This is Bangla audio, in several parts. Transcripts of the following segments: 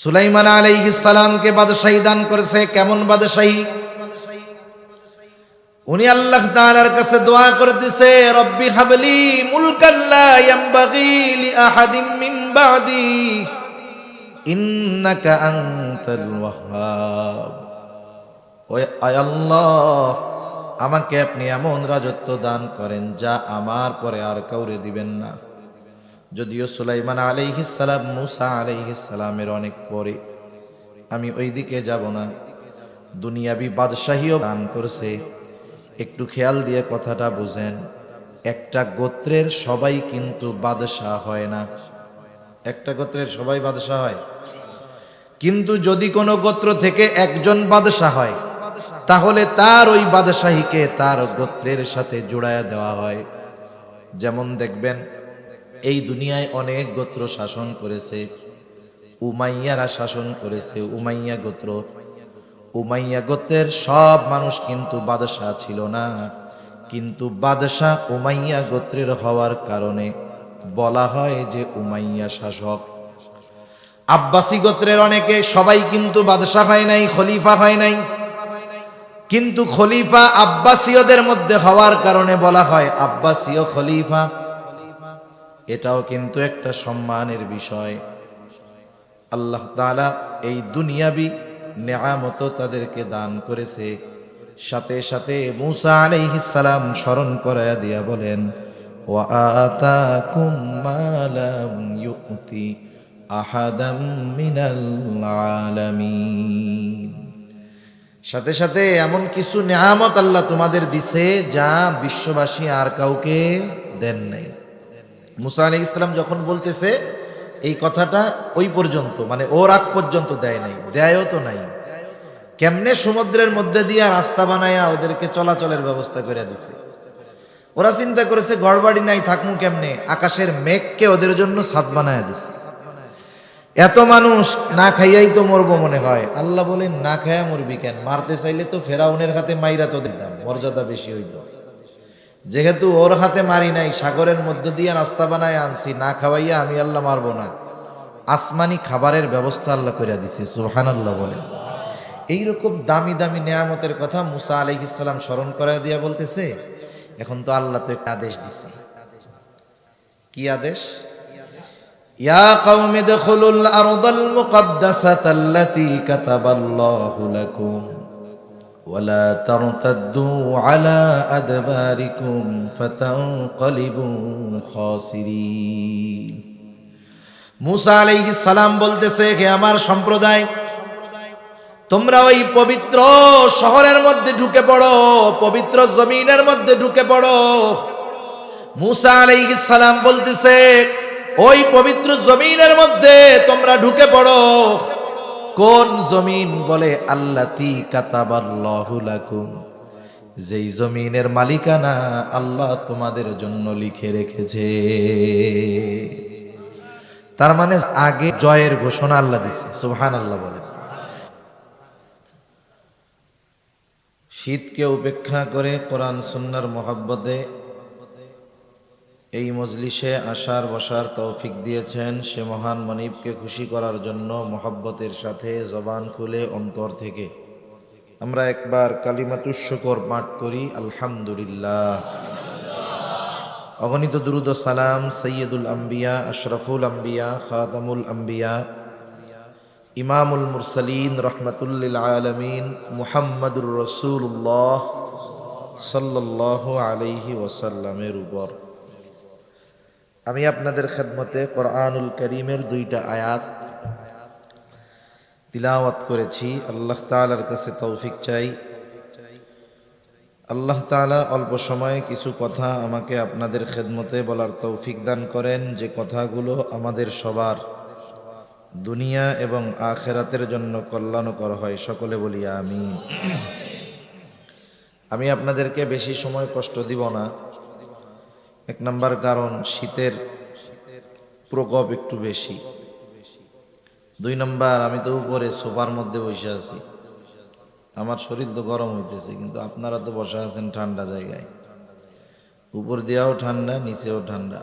সুলাইমান আলাইহিস সালামকে বাদশাহী দান করেছে। কেমন বাদশাহী? উনি আল্লাহ তাআলার কাছে দোয়া করতেছে, রব্বি হাবলি মুলকান লা ইয়ামবাগি লি আহাদিম মিন বাদি ইন্নাকা আনতাল ওয়াহ্হাব। ওই আল্লাহ, আমাকে আপনি এমন রাজত্ব দান করেন যা আমার পরে আর কাউরে দিবেন না। যদিও সুলাইমান আলাইহিস সালাম মুসা আলাইহিস সালামের অনেক পরে, আমি ওই দিকে যাব না। দুনিয়াবি বাদশাহীও দান করছে। একটু খেয়াল দিয়ে কথাটা বুঝেন, একটা গোত্রের সবাই কিন্তু বাদশাহ হয় না। একটা গোত্রের সবাই বাদশাহ হয়, কিন্তু যদি কোনো গোত্র থেকে একজন বাদশাহ হয়, তাহলে তার ওই বাদশাহীকে তার গোত্রের সাথে জোড়ায়া দেওয়া হয়। যেমন দেখবেন, এই দুনিয়ায় অনেক গোত্র শাসন করেছে। উমাইয়ারা শাসন করেছে, উমাইয়া গোত্র। উমাইয়া গোত্রের সব মানুষ কিন্তু বাদশাহ ছিল না, কিন্তু বাদশাহ উমাইয়া গোত্রের হওয়ার কারণে বলা হয় যে উমাইয়া শাসক। আব্বাসী গোত্রের অনেকে সবাই কিন্তু বাদশাহ হয় নাই, খলিফা হয় নাই, কিন্তু খলিফা আব্বাসীয়দের মধ্যে হওয়ার কারণে বলা হয় আব্বাসীয় খলিফা। এটাও কিন্তু একটা সম্মানের বিষয়। আল্লাহ তাআলা এই দুনিয়াবি নেয়ামত তাদেরকে দান করেছে। সাথে সাথে মুসা আলাইহিস সালাম স্মরণ করায়া দিয়া বলেন, ওয়া আতাকুম মা লাম ইউতি আহাদাম মিনাল আলামিন। সাথে সাথে এমন কিছু নেয়ামত আল্লাহ তোমাদের দিছে যা বিশ্ববাসী আর কাউকে দেন নাই। মুসা আলাইহিস সালাম যখন বলতেছে এই কথাটা, ওই পর্যন্ত মানে ওর আগ পর্যন্ত দেয় নাই, দেয়ও তো নাই। কেমনে সমুদ্রের মধ্যে দিয়ে রাস্তা বানায়া ওদেরকে চলাচলের ব্যবস্থা করে দিছে। ওরা চিন্তা করেছে ঘরবাড়ি নাই, থাকমু কেমনে? আকাশের মেঘকে ওদের জন্য ছাদ বানায়া দিছে। এত মানুষ না খাইয়াই তো মরবো মনে হয়। আল্লাহ বলেন, না খাইয়া মরবি কেন? মারতে চাইলে তো ফেরাউনের হাতে মাইরা তো দিতাম, মর্যাদা বেশি হইতো। যেহেতু ওর হাতে মারি নাই, সাগরের মধ্য দিয়ে রাস্তা বানায় আনছি, না খাওয়াইয়া আমি আল্লাহ মারবো না। আসমানি খাবারের ব্যবস্থা আল্লাহ করে দিছে, সুবহানাল্লাহ বলে। এইরকম দামি দামি নেয়ামতের কথা মুসা আলাইহিস সালাম স্মরণ করায় দিয়া বলতেছে, এখন তো আল্লাহ তো একটা আদেশ দিছে। কি আদেশ? ইয়া কওমি দখুলুল আরদাল মুকদ্দাসাতাল্লাতী কাতাবাল্লাহু লাকুম ওয়ালা তারতাদ্দু আলা আদবারিকুম ফাতানকালিবু খাসিরিন। মুসা আলাইহিস সালাম বলতেছে, হে আমার সম্প্রদায়, তোমরা ওই পবিত্র শহরের মধ্যে ঢুকে পড়ো, পবিত্র জমিনের মধ্যে ঢুকে পড়ো। মুসা আলাইহিস সালাম বলতেছে, ওই পবিত্র জমিনের মধ্যে তোমরা ঢুকে পড়ো। কোন জমিন? বলে আল্লাতী কাতাবাল্লাহু লাকুম, যেই জমিনের মালিকানা আল্লাহ তোমাদের জন্য লিখে রেখেছে। তার মানে আগে জয়ের ঘোষণা আল্লাহ দিছে, সুবহানাল্লাহ বলে। শীতকে উপেক্ষা করে কোরআন সুন্নাহর মহব্বতে এই মজলিসে আসার বসার তৌফিক দিয়েছেন সে মহান মনিবকে খুশি করার জন্য মহব্বতের সাথে জবান খুলে অন্তর থেকে আমরা একবার কালিমাতুশ শুকর পাঠ করি, আলহামদুলিল্লাহ। অগণিত দুরুদ ও সালাম সৈয়দুল আম্বিয়া, আশরাফুল আম্বিয়া, খাতামুল আম্বিয়া, ইমামুল মুরসালিন, রহমাতুল লিল আলামিন, মুহাম্মাদুর রাসূলুল্লাহ সাল্লাল্লাহু আলাইহি ওয়াসাল্লামের উপর। আমি আপনাদের খেদমতে কোরআনুল কারীমের 2টা আয়াত তিলাওয়াত করেছি। আল্লাহ তাআলার কাছে তৌফিক চাই, আল্লাহ তাআলা অল্প সময়ে কিছু কথা আমাকে আপনাদের খেদমতে বলার তৌফিক দান করেন, যে কথাগুলো আমাদের সবার দুনিয়া এবং আখিরাতের জন্য কল্যাণকর হয়। সকলে বলি আমিন। আমি আপনাদেরকে বেশি সময় কষ্ট দিব না। 1 নাম্বার কারণ, শীতের প্রকোপ একটু বেশি। 2 নাম্বার, আমি তো উপরে সোফার মধ্যে বসে আছি, আমার শরীর তো গরম হইতেছে, কিন্তু আপনারা তো বসে আছেন ঠান্ডা জায়গায়, উপর দিয়েও ঠান্ডা, নিচেও ঠান্ডা।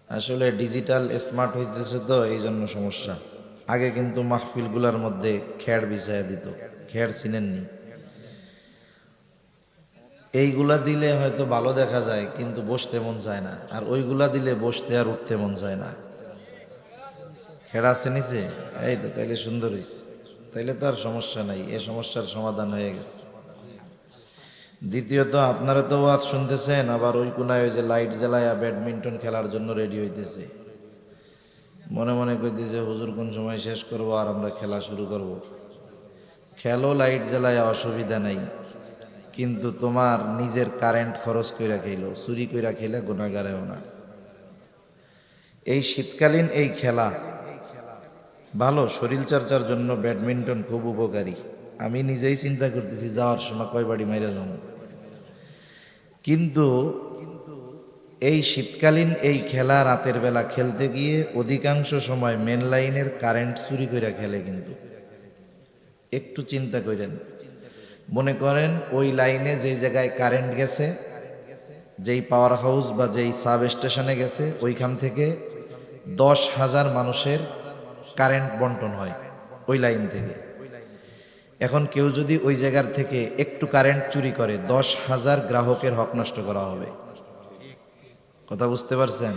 আসলে ডিজিটাল স্মার্ট হইতেছে তো এই জন্য সমস্যা। আগে কিন্তু মাহফিলগুলোর মধ্যে খেড় বিছাইয়া দিত, খেড় চিনেননি? এইগুলা দিলে হয়তো ভালো দেখা যায়, কিন্তু বসতে মন চায় না। আর ওইগুলা দিলে বসতে আর উঠতে মন চায় না। খেড় আছে নিচে, এই তো তাইলে সুন্দর হয়েছে, তাইলে তো আর সমস্যা নাই, এই সমস্যার সমাধান হয়ে গেছে। দ্বিতীয়ত, আপনারা তো ওয়াজ শুনতেছেন, আবার ওই কোনায় ওই যে লাইট জ্বালায়া ব্যাডমিন্টন খেলার জন্য রেডি হইতেছে। মনে মনে কইতেছে হুজুর কোন সময় শেষ করবো আর আমরা খেলা শুরু করব। খেলো লাইট জ্বালায়া, অসুবিধা নাই, কিন্তু তোমার নিজের কারেন্ট খরচ কইরা খেলো, চুরি কইরা খেলে গুনাহগারেও না। এই শীতকালীন এই খেলা ভালো, শরীর চর্চার জন্য ব্যাডমিন্টন খুব উপকারী। আমি নিজেই চিন্তা করতেছি যাওয়ার সময় কয় বাড়ি মাইরা যাবো। কিন্তু এই শীতকালীন এই খেলা রাতের বেলা খেলতে গিয়ে অধিকাংশ সময় মেন লাইনের কারেন্ট চুরি করে খেলে। কিন্তু একটু চিন্তা করেন, মনে করেন ওই লাইনে যেই জায়গায় কারেন্ট গেছে, যেই পাওয়ার হাউস বা যেই সাব স্টেশনে গেছে, ওইখান থেকে 10,000 মানুষের কারেন্ট বন্টন হয় ওই লাইন থেকে। এখন কেউ যদি ওই জায়গার থেকে একটু কারেন্ট চুরি করে, 10,000 গ্রাহকের হক নষ্ট করা হবে। কথা বুঝতে পারছেন?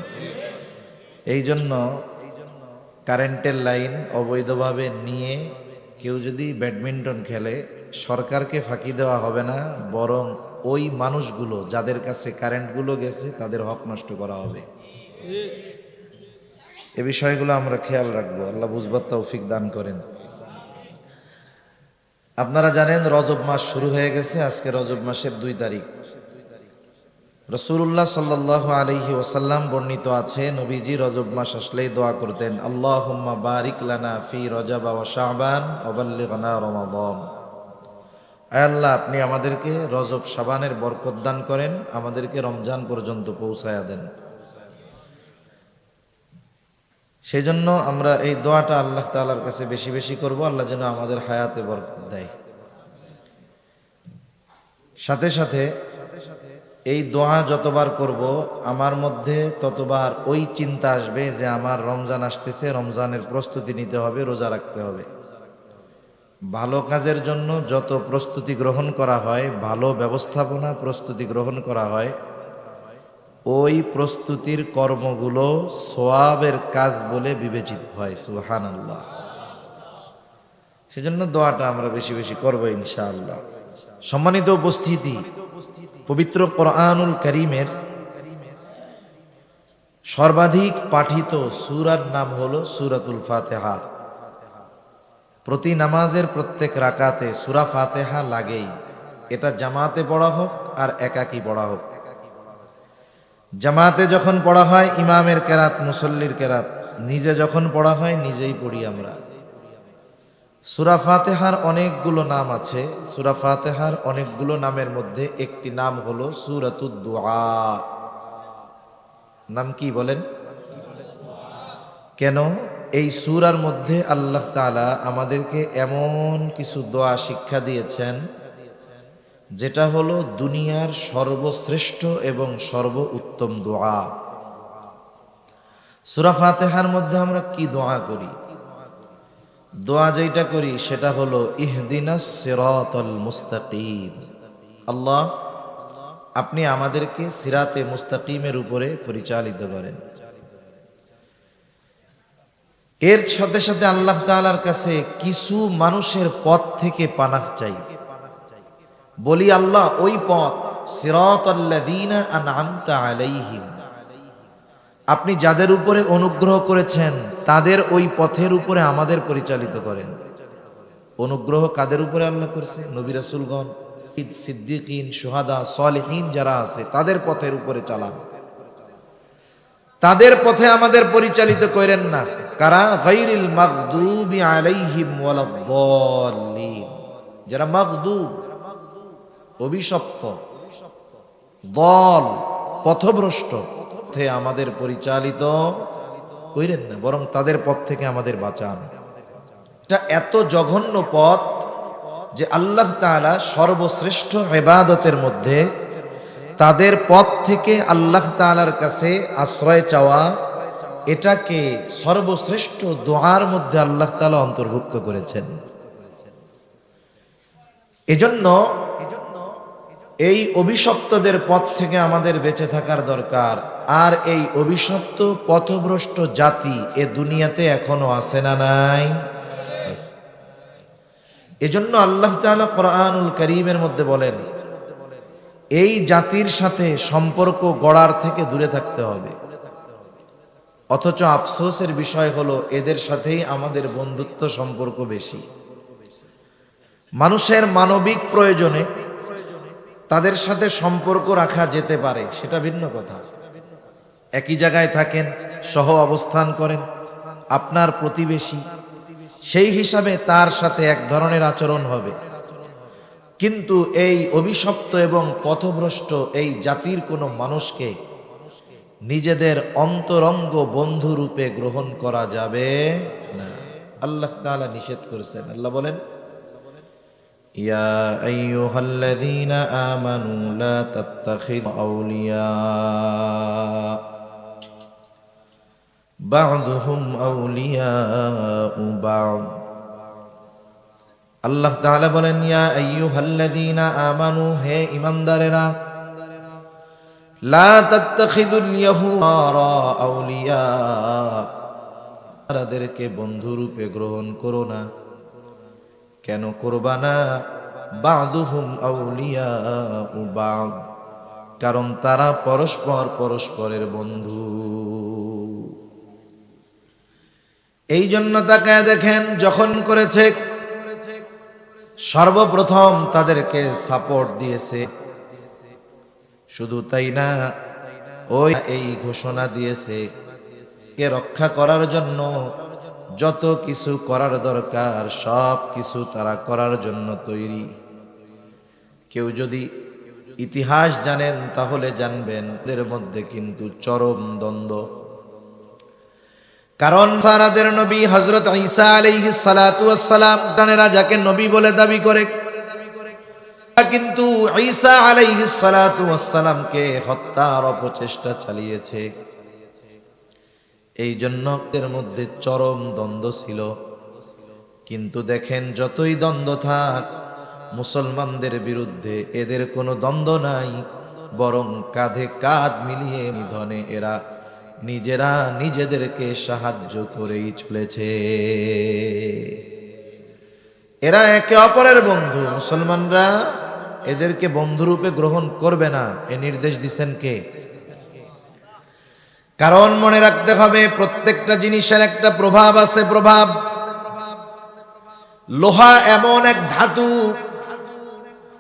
এই জন্য কারেন্টের লাইন অবৈধভাবে নিয়ে কেউ যদি ব্যাডমিন্টন খেলে, সরকারকে ফাঁকি দেওয়া হবে না, বরং ওই মানুষগুলো যাদের কাছে কারেন্টগুলো গেছে তাদের হক নষ্ট করা হবে। এ বিষয়গুলো আমরা খেয়াল রাখবো। আল্লাহ বুঝবার তৌফিক দান করেন। আপনারা জানেন রজব মাস শুরু হয়ে গেছে, আজকে রজব মাসের 2 তারিখ। রাসূলুল্লাহ সাল্লাল্লাহু আলাইহি ওয়াসাল্লাম বর্ণিত আছে, নবীজি রজব মাস আসলেই দোয়া করতেন, আল্লাহুম্মা বারিক লানা ফি রজব ওয়া শাবান ওয়া বাল্লিগনা রমাদান। আয় আল্লাহ, আপনি আমাদেরকে রজব শাবানের বরকত দান করেন, আমাদেরকে রমজান পর্যন্ত পৌঁছায়া দেন। সেই জন্য আমরা এই দোয়াটা আল্লাহ তাআলার কাছে বেশি বেশি করব, আল্লাহ যেন আমাদের হায়াতে বরকত দেয়। সাথে সাথে এই দোয়া যতবার করব, আমার মধ্যে ততবার ওই চিন্তা আসবে যে আমার রমজান আসতেছে, রমজানের প্রস্তুতি নিতে হবে, রোজা রাখতে হবে। ভালো কাজের জন্য যত প্রস্তুতি গ্রহণ করা হয়, ভালো ব্যবস্থাপনা প্রস্তুতি গ্রহণ করা হয়, ওই প্রস্তুতির কর্মগুলো সওয়াবের কাজ বলে বিবেচিত হয়। সুবহানাল্লাহ। সেজন্য দোয়াটা আমরা বেশি বেশি করব ইনশাআল্লাহ। সম্মানিত উপস্থিতি, পবিত্র কোরআনুল কারীমের সর্বাধিক পাঠিত সূরার নাম হলো সূরাতুল ফাতিহা। প্রতি নামাজের প্রত্যেক রাকাতে সূরা ফাতিহা লাগেই, এটা জামাতে পড়া হোক আর একাকী পড়া হোক। জামাতে যখন পড়া হয় ইমামের কেরাত, মুসল্লির কেরাত, নিজে যখন পড়া হয় নিজেই পড়ি আমরা। সূরা ফাতিহার অনেকগুলো নাম আছে। সূরা ফাতিহার অনেকগুলো নামের মধ্যে একটি নাম হলো সূরাতুদ দুআ। নাম কি বলেন? কেন? এই সূরার মধ্যে আল্লাহ তাআলা আমাদেরকে এমন কিছু দোয়া শিক্ষা দিয়েছেন, যেটা হলো দুনিয়ার সর্বশ্রেষ্ঠ এবং সর্বোত্তম দোয়া। সূরা ফাতিহার মধ্যে আমরা কি দোয়া করি? দোয়া যেটা করি সেটা হলো ইহদিনাস সিরাতাল মুস্তাকিম। আল্লাহ, আপনি আমাদেরকে সিরাতে মুস্তাকিমের উপরে পরিচালিত করেন। এর সাথে সাথে আল্লাহ তাআলার কাছে কিছু মানুষের পথ থেকে পানাহ চাই। বলি আল্লাহ, ওই পথ সিরাতাল্লাযীনা আন'আমতা আলাইহিম, আপনি যাদের উপরে অনুগ্রহ করেছেন তাদের ওই পথের উপরে আমাদের পরিচালিত করেন। অনুগ্রহ কাদের উপরে আল্লাহ করছে? নবী রাসূলগণ, সিদ্দিকিন, শুহাদা, সালেহিন যারা আছে তাদের পথের উপরে চালান। তাদের পথে আমাদের পরিচালিত করেন না। কারা? গায়রিল মাগদুবি আলাইহিম ওয়ালাদ-দাল্লিন, যারা মাগদুব, অভিশপ্ত, দল, পথভ্রষ্ট, পথে আমাদের পরিচালিত করেন না, বরং তাদের পথ থেকে আমাদের বাঁচান। এটা এত জঘন্য পথ যে আল্লাহ তাআলা সর্বশ্রেষ্ঠ ইবাদতের মধ্যে তাদের পথ থেকে আল্লাহ তাআলার কাছে আশ্রয় চাওয়া এটাকে সর্বশ্রেষ্ঠ দোয়ার মধ্যে আল্লাহ তাআলা অন্তর্ভুক্ত করেছেন। এজন্য এই অভিশপ্তদের পথ থেকে আমাদের বেঁচে থাকার দরকার। আর এই অভিশপ্ত পথভ্রষ্ট জাতি এ দুনিয়াতে এখনো আছে না নাই? এজন্য আল্লাহ তাআলা কোরআনুল কারীমের মধ্যে বলেন, এই জাতির সাথে সম্পর্ক গড়ার থেকে দূরে থাকতে হবে। অথচ আফসোসের বিষয় হলো এদের সাথেই আমাদের বন্ধুত্ব সম্পর্ক বেশি। মানুষের মানবিক প্রয়োজনে তাদের সাথে সম্পর্ক রাখা যেতে পারে, সেটা ভিন্ন কথা। একই জায়গায় থাকেন, সহ অবস্থান করেন, আপনার প্রতিবেশী, সেই হিসাবে তার সাথে এক ধরনের আচরণ হবে। কিন্তু এই অভিশপ্ত এবং পথভ্রষ্ট এই জাতির কোনো মানুষকে নিজেদের অন্তরঙ্গ বন্ধু রূপে গ্রহণ করা যাবে না। আল্লাহ তাআলা নিষেধ করেছেন। আল্লাহ বলেন, ইয়া আইয়ুহাল্লাযীনা আমানু লা তাত্তাখিযু আউলিয়া বা'দুহুম আউলিয়াউ বা'দ। আল্লাহ তাআলা বলেন, ইয়া আইয়ুহাল্লাযীনা আমানু, হে ঈমানদারেরা, লা তাত্তাখিযুল ইয়াহুদা আউলিয়া, তাদেরকে বন্ধু রূপে গ্রহণ করো না। কেন করবা না? বা'দুহুম আউলিয়াউ বা'দ, কারণ তারা পরস্পর পরস্পরের বন্ধু। এই জন্য তাকায় দেখেন, যখন করেছে সর্বপ্রথম তাদেরকে সাপোর্ট দিয়েছে। শুধু তাই না, ওই এই ঘোষণা দিয়েছে কে রক্ষা করার জন্য যত কিছু করার দরকার সব কিছু তারা করার জন্য তৈরি। কেউ যদি ইতিহাস জানেন তাহলে জানবেন এদের মধ্যে কিন্তু চরম দ্বন্দ্ব। কারণ সারাদের নবী হযরত ঈসা আলাইহিস সালাতু ওয়াস সালাম, তারা যাকে নবী বলে দাবি করে, কিন্তু ঈসা আলাইহিস সালাতু ওয়াস সালামকে হত্যার অপচেষ্টা চালিয়েছে। এই জন্য এর মধ্যে চরম দ্বন্দ্ব ছিল। কিন্তু দেখেন, যতই দ্বন্দ্ব থাক, মুসলমানদের বিরুদ্ধে এদের কোনো দ্বন্দ্ব নাই, বরং কাঁধে কাঁধ মিলিয়ে নিধনে এরা নিজেরা নিজেদেরকে সাহায্য করেই চলেছে। এরা একে অপরের বন্ধু। মুসলমানরা এদেরকে বন্ধুরূপে গ্রহণ করবে না, এ নির্দেশ দিচ্ছেন কে? কারণ মনে রাখতে হবে, প্রত্যেকটা জিনিসের একটা প্রভাব আছে। প্রভাব, লোহা এমন এক ধাতু,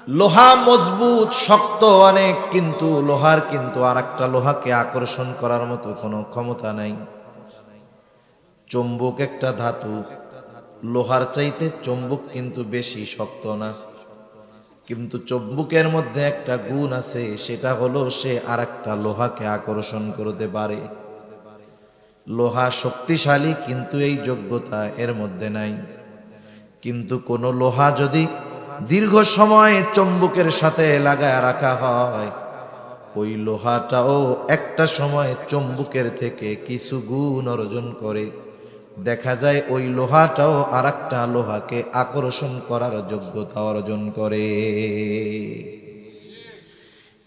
লোহা মজবুত শক্ত অনেক, কিন্তু লোহার কিন্তু আর একটা লোহাকে আকর্ষণ করার মতো কোনো ক্ষমতা নাই। চুম্বক একটা ধাতু, লোহার চাইতে চুম্বক কিন্তু বেশি শক্ত না, কিন্তু চুম্বকের মধ্যে একটা গুণ আছে, সেটা হলো সে আর একটা লোহাকে আকর্ষণ করতে পারে। লোহা শক্তিশালী, কিন্তু এই যোগ্যতা এর মধ্যে নাই। কিন্তু কোন লোহা যদি দীর্ঘ সময় চুম্বকের সাথে লাগায় রাখা হয়, ওই লোহাটাও একটা সময় চুম্বকের থেকে কিছু গুণ অর্জন করে। দেখা যায় ওই লোহাটাও আর একটা লোহাকে আকর্ষণ করার যোগ্যতা অর্জন করে।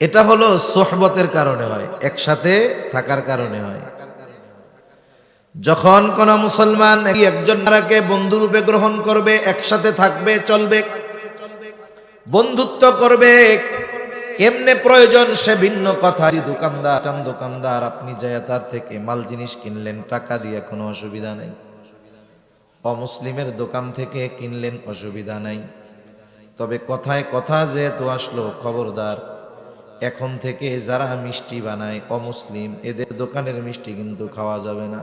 এটা হলো সোহবতের কারণে হয়, একসাথে থাকার কারণে হয়। যখন কোন মুসলমান একজন আরেককে বন্ধুরূপে গ্রহণ করবে, একসাথে থাকবে, চলবে, বন্ধুত্ব করবে, এমনি প্রয়োজন সে ভিন্ন কথা। দোকানদার আপনি যায় তার থেকে মাল জিনিস কিনলেন টাকা দিয়ে, কোনো অসুবিধা নাই। অমুসলিমের দোকান থেকে কিনলেন, অসুবিধা নাই। তবে কথায় কথা যেহেতু আসলো, খবরদার, এখন থেকে যারা মিষ্টি বানায় অমুসলিম, এদের দোকানের মিষ্টি কিন্তু খাওয়া যাবে না।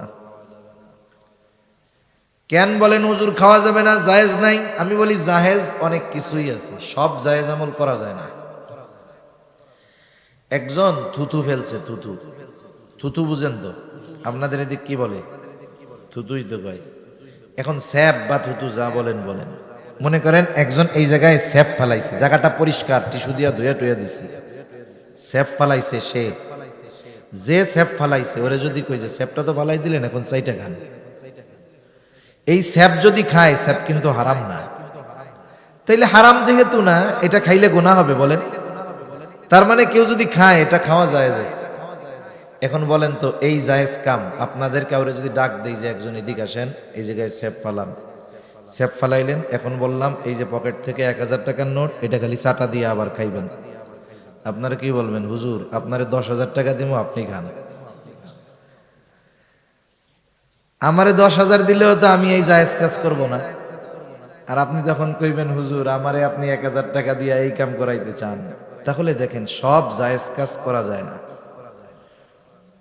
কেন বলেন হুজুর খাওয়া যাবে না, জায়েজ নাই? আমি বলি জায়েজ অনেক কিছুই আছে, সব জায়েজ আমল করা যায় না। একজন থুতু ফেলছে, থুতু বুঝেন তো? আপনাদের এদিক কি বলে? থুতুই তো কয়। এখন স্যাপ বা থুতু যা বলেন বলেন, মনে করেন একজন এই জায়গায় স্যাপ ফেলাইছে, জায়গাটা পরিষ্কার, টিস্যু দিয়া ধুয়ে টুয়ে দিছে, স্যাপ ফেলাইছে সে, যে স্যাপ ফালাইছে ওরে যদি কই যে স্যাপটা তো ফালাই দিলেন, এখন চাইটা খান, এই স্যাপ যদি খায়, স্যাপ কিন্তু হারাম না, তাইলে হারাম যেহেতু না, এটা খাইলে গুনাহ হবে বলেন? তার মানে কেউ যদি খায়, এটা খাওয়া জায়েজ আছে। এখন বলেন তো, এই জায়েজ কাম আপনাদের কাউরে যদি ডাক দেই যে একজন এদিক আসেন, এই জায়গায় স্যাপ ফালান, স্যাপ ফালাইলেন, এখন বললাম এই যে পকেট থেকে 1000 টাকার নোট, এটা খালি চাটা দিয়ে আবার খাইবেন, আপনারা কি বলবেন? হুজুর আপনারে 10,000 টাকা দিব, আপনি খান। আমারে 10,000 দিলেও তো আমি এই জায়েজ কাজ করব না। আর আপনি যখন কইবেন হুজুর আমারে আপনি 1000 টাকা দিয়ে এই কাম করাইতে চান, তাহলে দেখেন সব জায়েজ কাজ করা যায় না।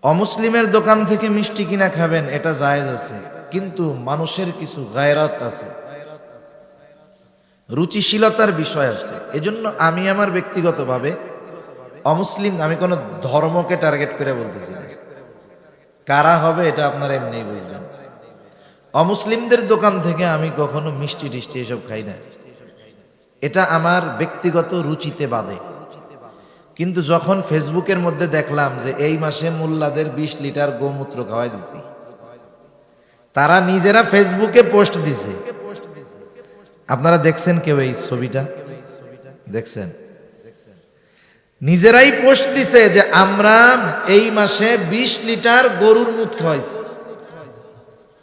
অমুসলিমের দোকান থেকে মিষ্টি কিনা খাবেন, এটা জায়েজ আছে, কিন্তু মানুষের কিছু গায়রাত আছে, রুচিশীলতার বিষয় আছে। এজন্য আমি আমার ব্যক্তিগতভাবে অমুসলিম, আমি কোনো ধর্মকে টার্গেট করে বলতেছি না, কারা হবে এটা আপনারা এমনিই বুঝবেন। অমুসলিমদের দোকান থেকে আমি কখনো মিষ্টি টিষ্টি এসব খাই না, এটা আমার ব্যক্তিগত রুচিতে বাদে। কিন্তু যখন ফেসবুকের মধ্যে দেখলাম যে এই মাসে মোল্লাদের 20 লিটার গোমূত্র খাওয়াই দিছি, তারা নিজেরা ফেসবুকে পোস্ট দিছে, আপনারা দেখছেন কেউ এই ছবিটা? দেখছেন? নিজেরাই পোস্ট দিছে যে আমরা এই মাসে 20 লিটার গরুর মুত খাওয়াইছি।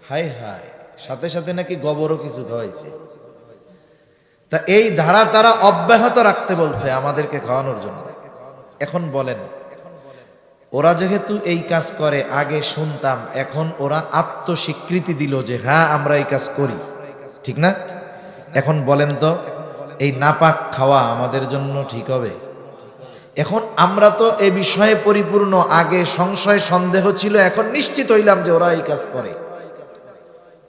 হাই হাই, সাথে সাথে নাকি গোবরও কিছু খাওয়াইছে। তা এই ধারা তারা অব্যাহত রাখতে বলছে আমাদেরকে খাওয়ানোর জন্য। এখন বলেন, ওরা যেহেতু এই কাজ করে, আগে শুনতাম, এখন ওরা আত্মস্বীকৃতি দিল যে হ্যাঁ আমরা এই কাজ করি, ঠিক না? এখন বলেন তো, এই নাপাক খাওয়া আমাদের জন্য ঠিক হবে? এখন আমরা তো এই বিষয়ে পরিপূর্ণ, আগে সংশয় সন্দেহ ছিল, এখন নিশ্চিত হইলাম যে ওরা এই কাজ করে।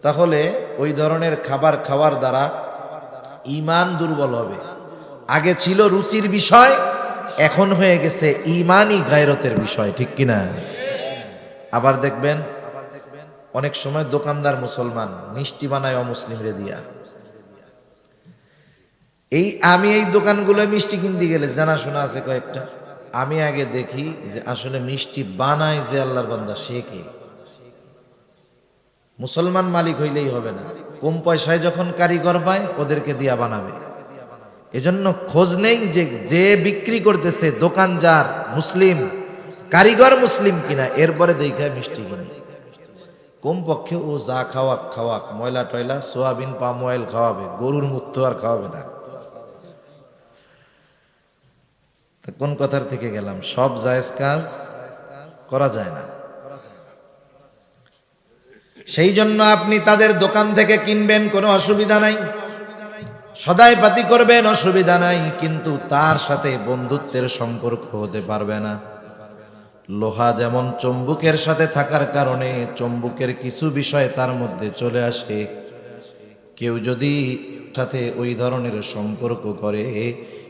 তাহলে ওই ধরনের খাবার খাওয়ার দ্বারা ঈমান দুর্বল হবে। আগে ছিল রুচির বিষয়, এখন হয়ে গেছে ঈমানি গায়রতের বিষয়, ঠিক কিনা? আবার দেখবেন অনেক সময় দোকানদার মুসলমান মিষ্টি বানায় অমুসলিমরে দিয়া। আমি এই দোকানগুলো মিষ্টি কিনতে গেলে জানাশোনা আছে কয়েকটা, আমি আগে দেখি যে আসলে মিষ্টি বানায় যে আল্লাহর বান্দা, সে কে? মুসলমান মালিক হইলেই হবে না, কম পয়সায় যখন কারিগর পায় ওদেরকে দিয়া বানাবে। এজন্য খোঁজ নেই যে যে বিক্রি করতেছে দোকান যার, মুসলিম, কারিগর মুসলিম কিনা, এরপরে দেখায় মিষ্টি কিনে। কমপক্ষে ও যা খাওয়াক খাওয়াক, ময়লা টয়লা, সোয়াবিন পাম অয়েল খাওয়াবে, গরুর মূত্র আর খাওয়াবে না। কোন কথার থেকে গেলাম? সব জায়েজ কাজ করা যায় না। সেই জন্য আপনি তাদের দোকান থেকে কিনবেন, কোনো অসুবিধা নাই, সদাই পাতি করবেন, অসুবিধা নাই, কিন্তু তার সাথে বন্ধুত্বের সম্পর্ক হতে পারবে না। লোহা যেমন চুম্বকের সাথে থাকার কারণে চুম্বকের কিছু বিষয় তার মধ্যে চলে আসে, কেউ যদি সাথে ওই ধরনের সম্পর্ক করে,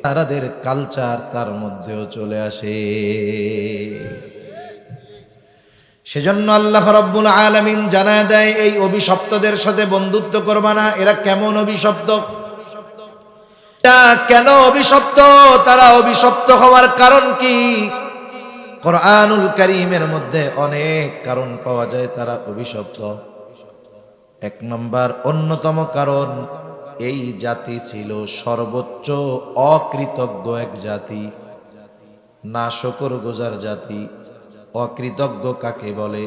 তাদের কালচার তার মধ্যেও চলে আসে। সেজন্য আল্লাহ রাব্বুল আলামিন জানায় দেয়, এই অভিশপ্তদের সাথে বন্ধুত্ব করবা না। এরা কেমন অভিশপ্ত? কেন অভিশপ্ত? তারা অভিশপ্ত হওয়ার কারণ কি? কোরআনুল কারীমের মধ্যে অনেক কারণ পাওয়া যায় তারা অভিশপ্ত। এক নম্বর, অন্যতম কারণ, এই জাতি ছিল সর্বোচ্চ অকৃতজ্ঞ এক জাতি, নাশকরগুজার জাতি। অকৃতজ্ঞ কাকে বলে?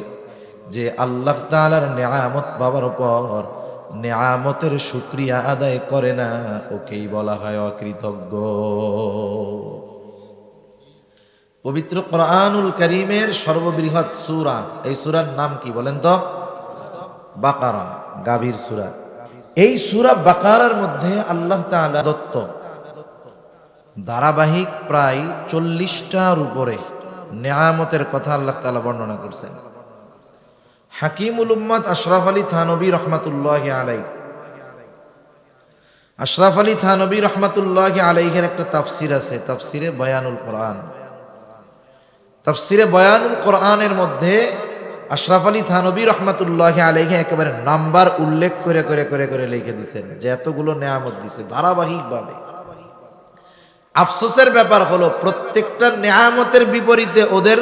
যে আল্লাহ তাআলার নেয়ামত পাওয়ার পর নেয়ামতের শুকরিয়া আদায় করে না, ওকেই বলা হয় অকৃতজ্ঞ। পবিত্র কোরআনুল কারীমের সর্ববৃহৎ সূরা, এই সূরার নাম কি বলেন তো? বাকারা, গাভীর সূরা। এই সূরা বাকারার মধ্যে আল্লাহ তাআলা দত্ত ধারাবাহিক প্রায় 40টার উপরে নেয়ামতের কথা আল্লাহ তাআলা বর্ণনা করছেন। হাকিমুল উম্মাত আশরাফ আলী থানবী রহমাতুল্লাহি আলাইহি, আশরাফ আলী থানবী রহমাতুল্লাহি আলাইহির একটা তাফসির আছে, তাফসিরে বয়ানুল কোরআন। তাফসিরে বয়ানুল কোরআনের মধ্যে আশরাফ আলী থানবী রহমাতুল্লাহি আলাইহি একেবারে নাম্বার উল্লেখ করে করে করে করে লিখে দিয়েছেন যে এতগুলো নেয়ামত দিছে ধারাবাহিকভাবে। আফসোসের ব্যাপার হলো প্রত্যেকটা নেয়ামতের বিপরীতে ওদের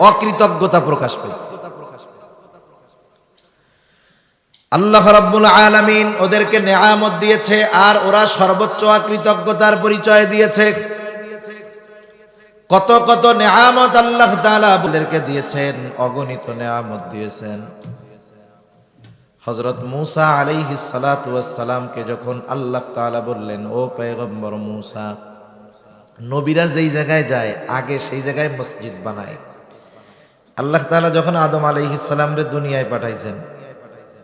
অকৃতজ্ঞতা প্রকাশ পেয়েছে। আল্লাহ রাব্বুল আলামিন ওদেরকে নেয়ামত দিয়েছে, আর ওরা সর্বোচ্চ অকৃতজ্ঞতার পরিচয় দিয়েছে। কত কত নেয়ামত আল্লাহ তাআলা ওদেরকে দিয়েছেন, অগণিত নেয়ামত দিয়েছেন। হযরত মূসা আলাইহিস সালাতু ওয়াস সালামকে যখন আল্লাহ তাআলা বললেন, ও পয়গম্বর মূসা, নবীরা যেই জায়গায় যায় আগে সেই জায়গায় মসজিদ বানায়। আল্লাহ তাআলা যখন আদম আলাইহিস সালামরে দুনিয়ায় পাঠাইছেন,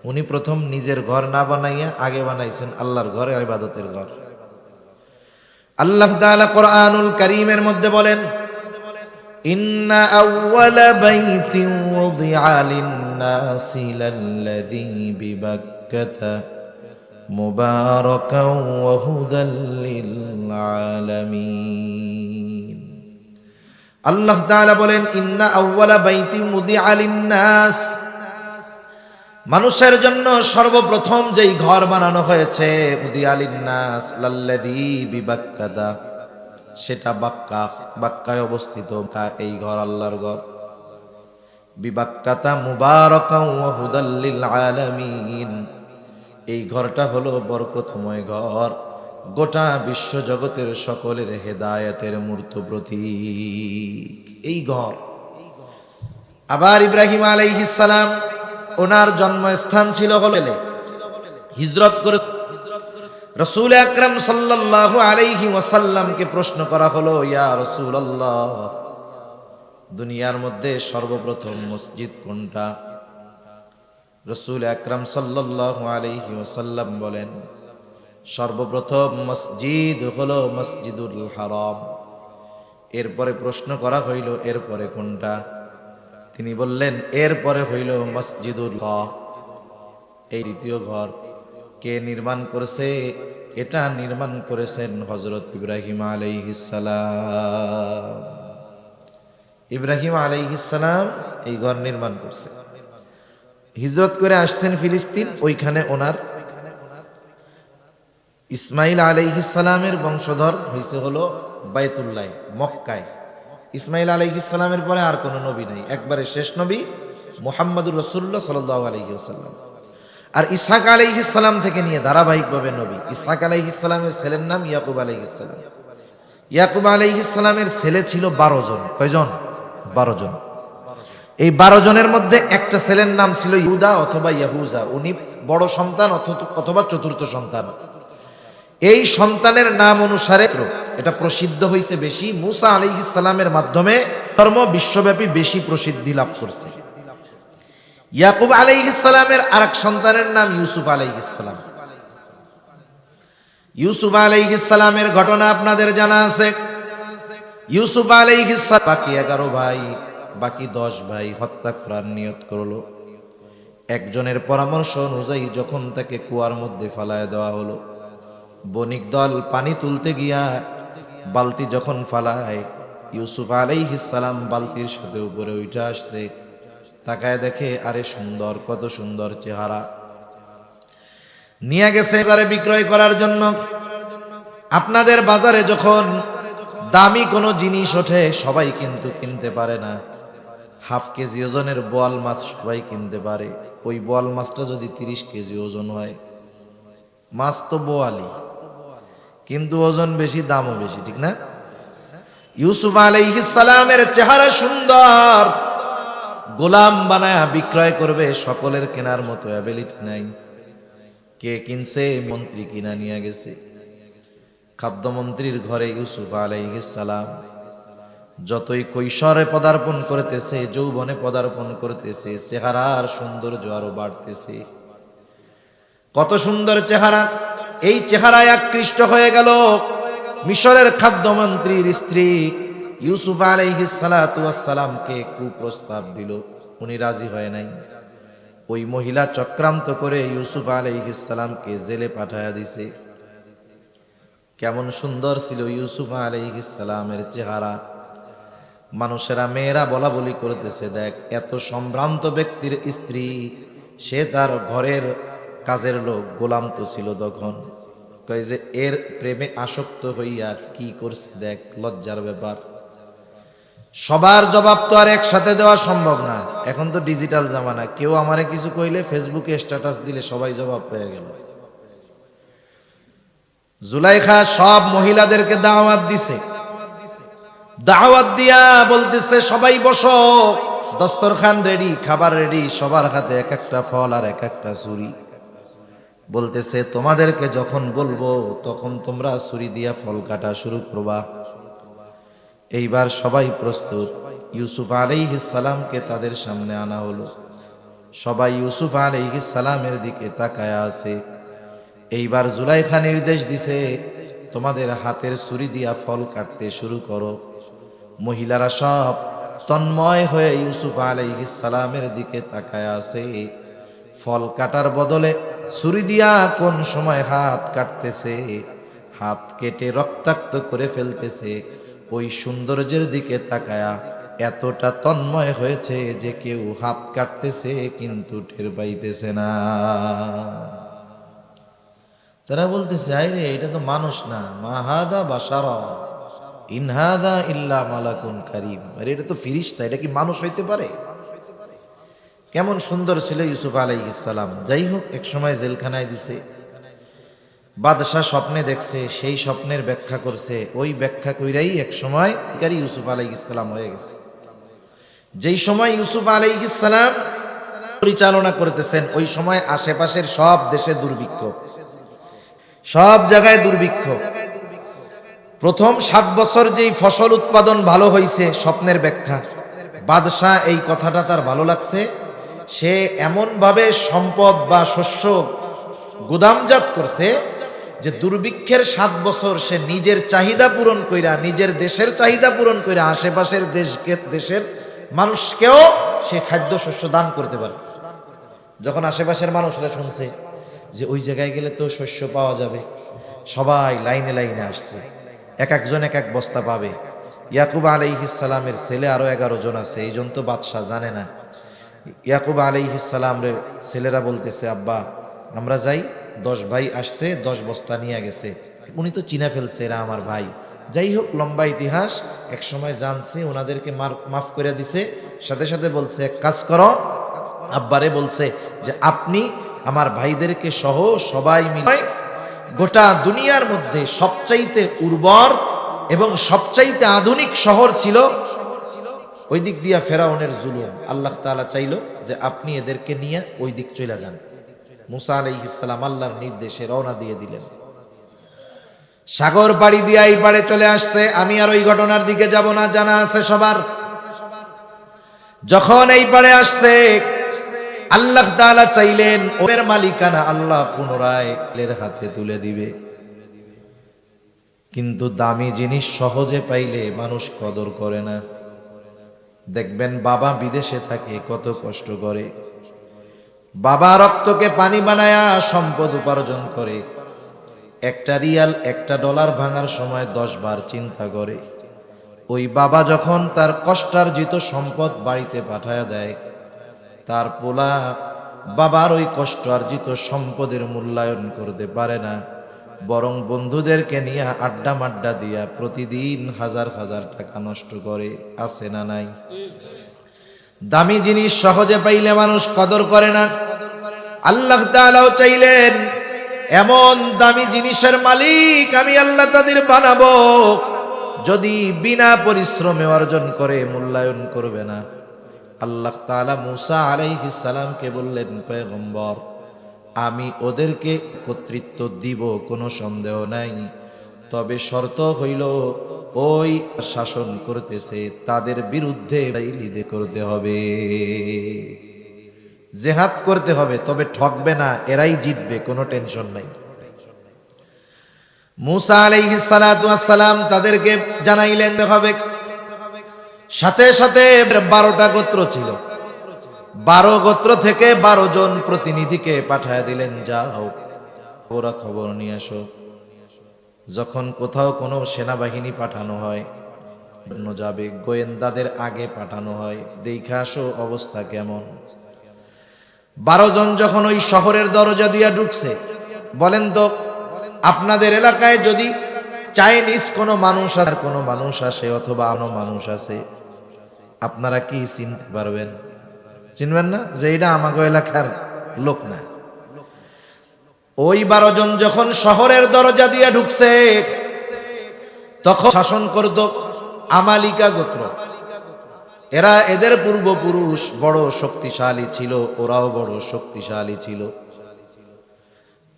উনি প্রথম নিজের ঘর না বানাইয়া আগে বানাইছেন আল্লাহর ঘরে, ইবাদতের ঘর। আল্লাহ তাআলা কোরআনুল কারীমের মধ্যে বলেন, ইন্না আউওয়ালা বাইতিন ওয়াদিআ লিন-নাসি লাল্লাযী বিবাক্কাতা মুবারাকান ওয়া হুদাল লিল-আলামিন। আল্লাহ তাআলা বলেন, ইন্না আউওয়ালা বাইতিন ওয়াদিআ লিন-নাস, মানুষের জন্য সর্বপ্রথম যেই ঘর বানানো হয়েছে, উদিআ লিন-নাস লাল্লাযী বিবাক্কাতা, সেটা বাক্কায় অবস্থিত। এই ঘর আল্লাহর ঘর। বিবাক্কাতা মুবারাকান ওয়া হুদাল লিল-আলামিন, এই ঘরটা হলো বরকতময় ঘর, গোটা বিশ্ব জগতের সকলের হেদায়েতের মূর্ত প্রতীক এই ঘর। আবার ইব্রাহিম আলাইহিস সালাম, ওনার জন্মস্থান ছিল হলে হিজরত করে রাসূল আকরাম সাল্লাল্লাহু আলাইহি ওয়াসাল্লামকে প্রশ্ন করা হলো, ইয়া রাসূলুল্লাহ, দুনিয়ার মধ্যে সর্বপ্রথম মসজিদ কোনটা? রাসূল আকরাম সাল্লাল্লাহু আলাইহি ওয়াসাল্লাম বলেন, সর্বপ্রথম মসজিদ হলো মসজিদুল হারাম। এরপরে প্রশ্ন করা হইল, এরপরে কোনটা? তিনি বললেন, এরপরে হইল মসজিদুল আকসা। এই দ্বিতীয় ঘর কে নির্মাণ করেছে? এটা নির্মাণ করেছেন হযরত ইব্রাহিম আলাইহিস সালাম। ইব্রাহিম আলাইহিস সালাম এই ঘর নির্মাণ করছে। হিজরত করে আসছেন ফিলিস্তিন, ওইখানে ওনার ইসমাইল আলাইহিস সালামের বংশধর হইছে হলো বাইতুল্লাহ, মক্কায়। ইসমাইল আলাইহিস সালামের পরে আর কোনো নবী নাই, একবারে শেষ নবী মুহাম্মদুর রাসূলুল্লাহ সাল্লাল্লাহু আলাইহি ওয়াসাল্লাম। আর ইসহাক আলাইহিস সালাম থেকে নিয়ে ধারাবাহিকভাবে নবী। ইসহাক আলাইহিস সালামের ছেলের নাম ইয়াকুব আলাইহিস সালাম। ইয়াকুব আলাইহিস সালামের ছেলে ছিল 12 জন। কয়জন? 12 জন। এই 12 জনের মধ্যে একটা ছেলের নাম ছিল ইহুদা অথবা ইয়াহুজা। উনি বড় সন্তান অথবা চতুর্থ সন্তান। এই সন্তানের নাম অনুসারে এটা প্রসিদ্ধ হয়েছে বেশি। মুসা আলাইহিস সালামের মাধ্যমে ধর্ম বিশ্বব্যাপী বেশি প্রসিদ্ধি লাভ করছে। ইয়াকুব আলাইহিস সালামের আরেক সন্তানের নাম ইউসুফ আলাইহিস সালাম। ইউসুফ আলাইহিস সালামের ঘটনা আপনাদের জানা আছে। ইউসুফ আলাইহিস সালাম বাকি 11 ভাই, বাকি 10 ভাই হত্যা করার নিয়ত করলো। একজনের পরামর্শ অনুযায়ী যখন তাকে কুয়ার মধ্যে ফালায় দেওয়া হলো, বণিক দল পানি তুলতে গিয়া বালতি যখন ফালায়, ইউসুফ আলাইহিস সালাম বালতির সাথে উপরে উঠে আসছে। তাকায় দেখে, আরে সুন্দর, কত সুন্দর চেহারা। নিয়ে গেছে বাজারে বিক্রয় করার জন্য। আপনাদের বাজারে যখন দামি কোনো জিনিস ওঠে সবাই কিন্তু কিনতে পারে না। হাফ কেজি ওজনের বোয়াল মাছ সবাই কিনতে পারে। ওই বোয়াল মাছটা যদি 30 কেজি ওজন হয়, মাছ তো বোয়ালি, কিন্তু ওজন বেশি, দামও বেশি, ঠিক না? ইউসুফ আলাইহিস সালামের চেহারা সুন্দর, গোলাম বানায়া বিক্রয় করবে, সকলের কেনার মতো অ্যাবিলিটি নাই। কে কিনছে? মন্ত্রী কিনা নিয়ে গেছে। খাদ্যমন্ত্রীর ঘরে ইউসুফ আলাইহিস সালাম যতই কৈশোরে পদার্পণ করতেছে, যৌবনে পদার্পণ করতেছে, চেহারার সৌন্দর্য আরো বাড়তেছে। কত সুন্দর চেহারা! এই চেহারায় আকৃষ্ট হয়ে গেল মিশরের খাদ্যমন্ত্রীর স্ত্রী। ইউসুফ আলাইহিস সালাতু ওয়াস সালামকে কুপ্রস্তাব দিল, উনি রাজি হয় নাই। ওই মহিলা চক্রান্ত করে ইউসুফ আলাইহিস সালামকে জেলে পাঠায়া দিছে। কেমন সুন্দর ছিল ইউসুফ আলাইহিস সালামের চেহারা! মানুষেরা, মেয়েরা বলা বলি করতেছে, দেখ এত সম্ভ্রান্ত ব্যক্তির স্ত্রী, সে তার ঘরের কাজের লোক, গোলাম তো ছিল তখন। কয় যে এর প্রেমে আসক্ত হইয়া কি করছে দেখ, লজ্জার ব্যাপার। সবার জবাব তো আর একসাথে দেওয়া সম্ভব না। এখন তো ডিজিটাল জামানা, কেউ আমারে কিছু কইলে ফেসবুকে স্ট্যাটাস দিলে সবাই জবাব পেয়ে গেল। জুলাইখা সব মহিলাদেরকে দাওয়াত দিছে, দাওয়াত দিয়া বলতেছে সবাই বসো, দস্তরখান রেডি, খাবার রেডি, সবার হাতে এক একটা ফল আর এক একটা ছুরি। বলতেছে তোমাদেরকে যখন বলবো তখন তোমরা ছুরি দিয়া ফল কাটা শুরু করবা। এইবার সবাই প্রস্তুত। ইউসুফ আলাইহিস সালামকে তাদের সামনে আনা হলো। সবাই ইউসুফ আলাইহিস সালামের দিকে তাকায়া আছে। এইবার জুলাইখা নির্দেশ দিছে তোমাদের হাতের ছুরি দিয়া ফল কাটতে শুরু করো। মহিলারা সব তন্ময় হয়ে ইউসুফ আলাইহিস সালামের দিকে তাকায়া আছে। ফল কাটার বদলে ছুরি দিয়া কোন সময় হাত কাটতেছে, হাত কেটে রক্তাক্ত করে ফেলতেছে, ওই সৌন্দর্যের দিকে তাকায়া এতটা তন্ময় হয়েছে যে কেউ হাত কাটতেছে কিন্তু টের পাইতেছে না। তারা বলতেছে আরে এটা তো মানুষ না, মাহাদা বাশারা ইনহাদা ইল্লা মালাকুন কারীম। আরে এটা তো ফেরেশতা, এটা কি মানুষ হইতে পারে? কেমন সুন্দর ছিল ইউসুফ আলাইহিস সালাম। যাই হোক, এক সময় জেলখানায় দিছে। বাদশাহ স্বপ্নে দেখছে, সেই স্বপ্নের ব্যাখ্যা করছে, ওই ব্যাখ্যা কইরাই এক সময় ইউসুফ আলাইহিস সালাম হয়ে গেছে। যেই সময় ইউসুফ আলাইহিস সালাম পরিচালনা করতেছেন ওই সময় আশেপাশের সব দেশে দুর্ভিক্ষ, সব জায়গায় দুর্ভিক্ষ। প্রথম 7 বছর যেই ফসল উৎপাদন ভালো হয়েছে, স্বপ্নের ব্যাখ্যা, বাদশাহ এই কথাটা তার ভালো লাগছে। সে এমন ভাবে সম্পদ বা শস্য গুদামজাত করছে যে দুর্ভিক্ষের 7 বছর সে নিজের চাহিদা পূরণ কইরা, নিজের দেশের চাহিদা পূরণ কইরা আশেপাশের দেশের মানুষকেও সে খাদ্য শস্য দান করতে পারে। যখন আশেপাশের মানুষরা শুনছে যে ওই জায়গায় গেলে তো শস্য পাওয়া যাবে, সবাই লাইনে লাইনে আসছে, এক একজন এক এক বস্তা পাবে। ইয়াকুব আলাইহিস সালামের ছেলে আরো 11 জন আছে, এই জন তো বাদশাহ জানে না। ইয়াকুব আলাইহিস সালামের ছেলেরা বলতেছে আব্বা আমরা যাই, 10 ভাই আসছে, 10 বস্তা নিয়ে গেছে, উনি তো চিনা ফেলছে এরা আমার ভাই। যাই হোক, লম্বা ইতিহাস। এক সময় জানছে, ওনাদেরকে মাফ করে দিছে, সাথে সাথে বলছে এক কাজ করো, আব্বারে বলছে যে আপনি আমার ভাইদেরকে সহ সবাই মিলে গোটা দুনিয়ার মধ্যে সবচাইতে উর্বর এবং সবচাইতে আধুনিক শহর ছিল ওই দিক দিয়া ফেরাউনের জুলুম, আল্লাহ তাআলা চাইলো যে আপনি এদেরকে নিয়ে ওই দিক চলে যান। মুসা আলাইহিস সালাম আল্লাহর নির্দেশে রওনা দিয়ে দিলেন। সাগর পাড়ি দিয়ে এই পাড়ে চলে আসছে। আমি আর ওই ঘটনার দিকে যাব না, জানা আছে সবার। যখন এই পাড়ে আসছে, আল্লাহ তাআলা চাইলেন ওর মালিকানা আল্লাহ পুনরায় এর হাতে তুলে দিবে। কিন্তু দামি জিনিস সহজে পাইলে মানুষ কদর করে না। দেখবেন বাবা বিদেশে থাকে, কত কষ্ট করে, বাবা রক্তকে পানি বানায়া সম্পদ উপার্জন করে। একটা রিয়াল, একটা ডলার ভাঙার সময় 10 বার চিন্তা করে। ওই বাবা যখন তার কষ্টার্জিত সম্পদ বাড়িতে পাঠায়া দেয়, তার পোলা বাবার ওই কষ্টার্জিত সম্পদের মূল্যায়ন করতে পারে না, বরং বন্ধুদেরকে নিয়ে আড্ডা মাড্ডা দিয়া প্রতিদিন হাজার হাজার টাকা নষ্ট করে। আছে না নাই? দামি জিনিস সহজে পাইলে মানুষ কদর করে না। আল্লাহ তাআলাও চাইলেন এমন দামি জিনিসের মালিক আমি আল্লাহ তাদের বানাবো, যদি বিনা পরিশ্রমে অর্জন করে মূল্যায়ন করবে না। আল্লাহ তাআলা মুসা আলাইহিস সালামকে বললেন, পয়গম্বর আমি ওদেরকে কর্তৃত্ব দিব, কোনো সন্দেহ নাই, তবে শর্ত হইল ওই শাসন করতেছে তাদের বিরুদ্ধে লিদে করতে হবে, জেহাদ করতে হবে, তবে ঠকবে না, এরাই জিতবে, কোনো টেনশন নাই। মুসা আলাইহিস সালাতু ওয়াস সালাম তাদেরকে জানাইলেন হবে। সাথে সাথে 12টা গোত্র ছিল, 12 গোত্র থেকে 12 জন প্রতিনিধিকে পাঠায় দিলেন, যাও ওরা খবর নিয়ে আসো। যখন কোথাও কোনো সেনাবাহিনী পাঠানো হয় যাবে, গোয়েন্দাদের আগে পাঠানো হয়, দেখে আসো অবস্থা কেমন। 12 জন যখন ওই শহরের দরজা দিয়া ঢুকছে, বলেন তো আপনাদের এলাকায় যদি চাইনিজ কোনো মানুষ আসে অথবা অন্য মানুষ আছে, আপনারা কি চিনতে পারবেন? চিনবেন না যে এটা আমাগো এলাকার লোক না। ওই 12 জন যখন শহরের দরজা দিয়ে ঢুকছে, তখন শাসন করত আমালিকা গোত্র। এদের পূর্বপুরুষ বড় শক্তিশালী ছিল, ওরাও বড় শক্তিশালী ছিল।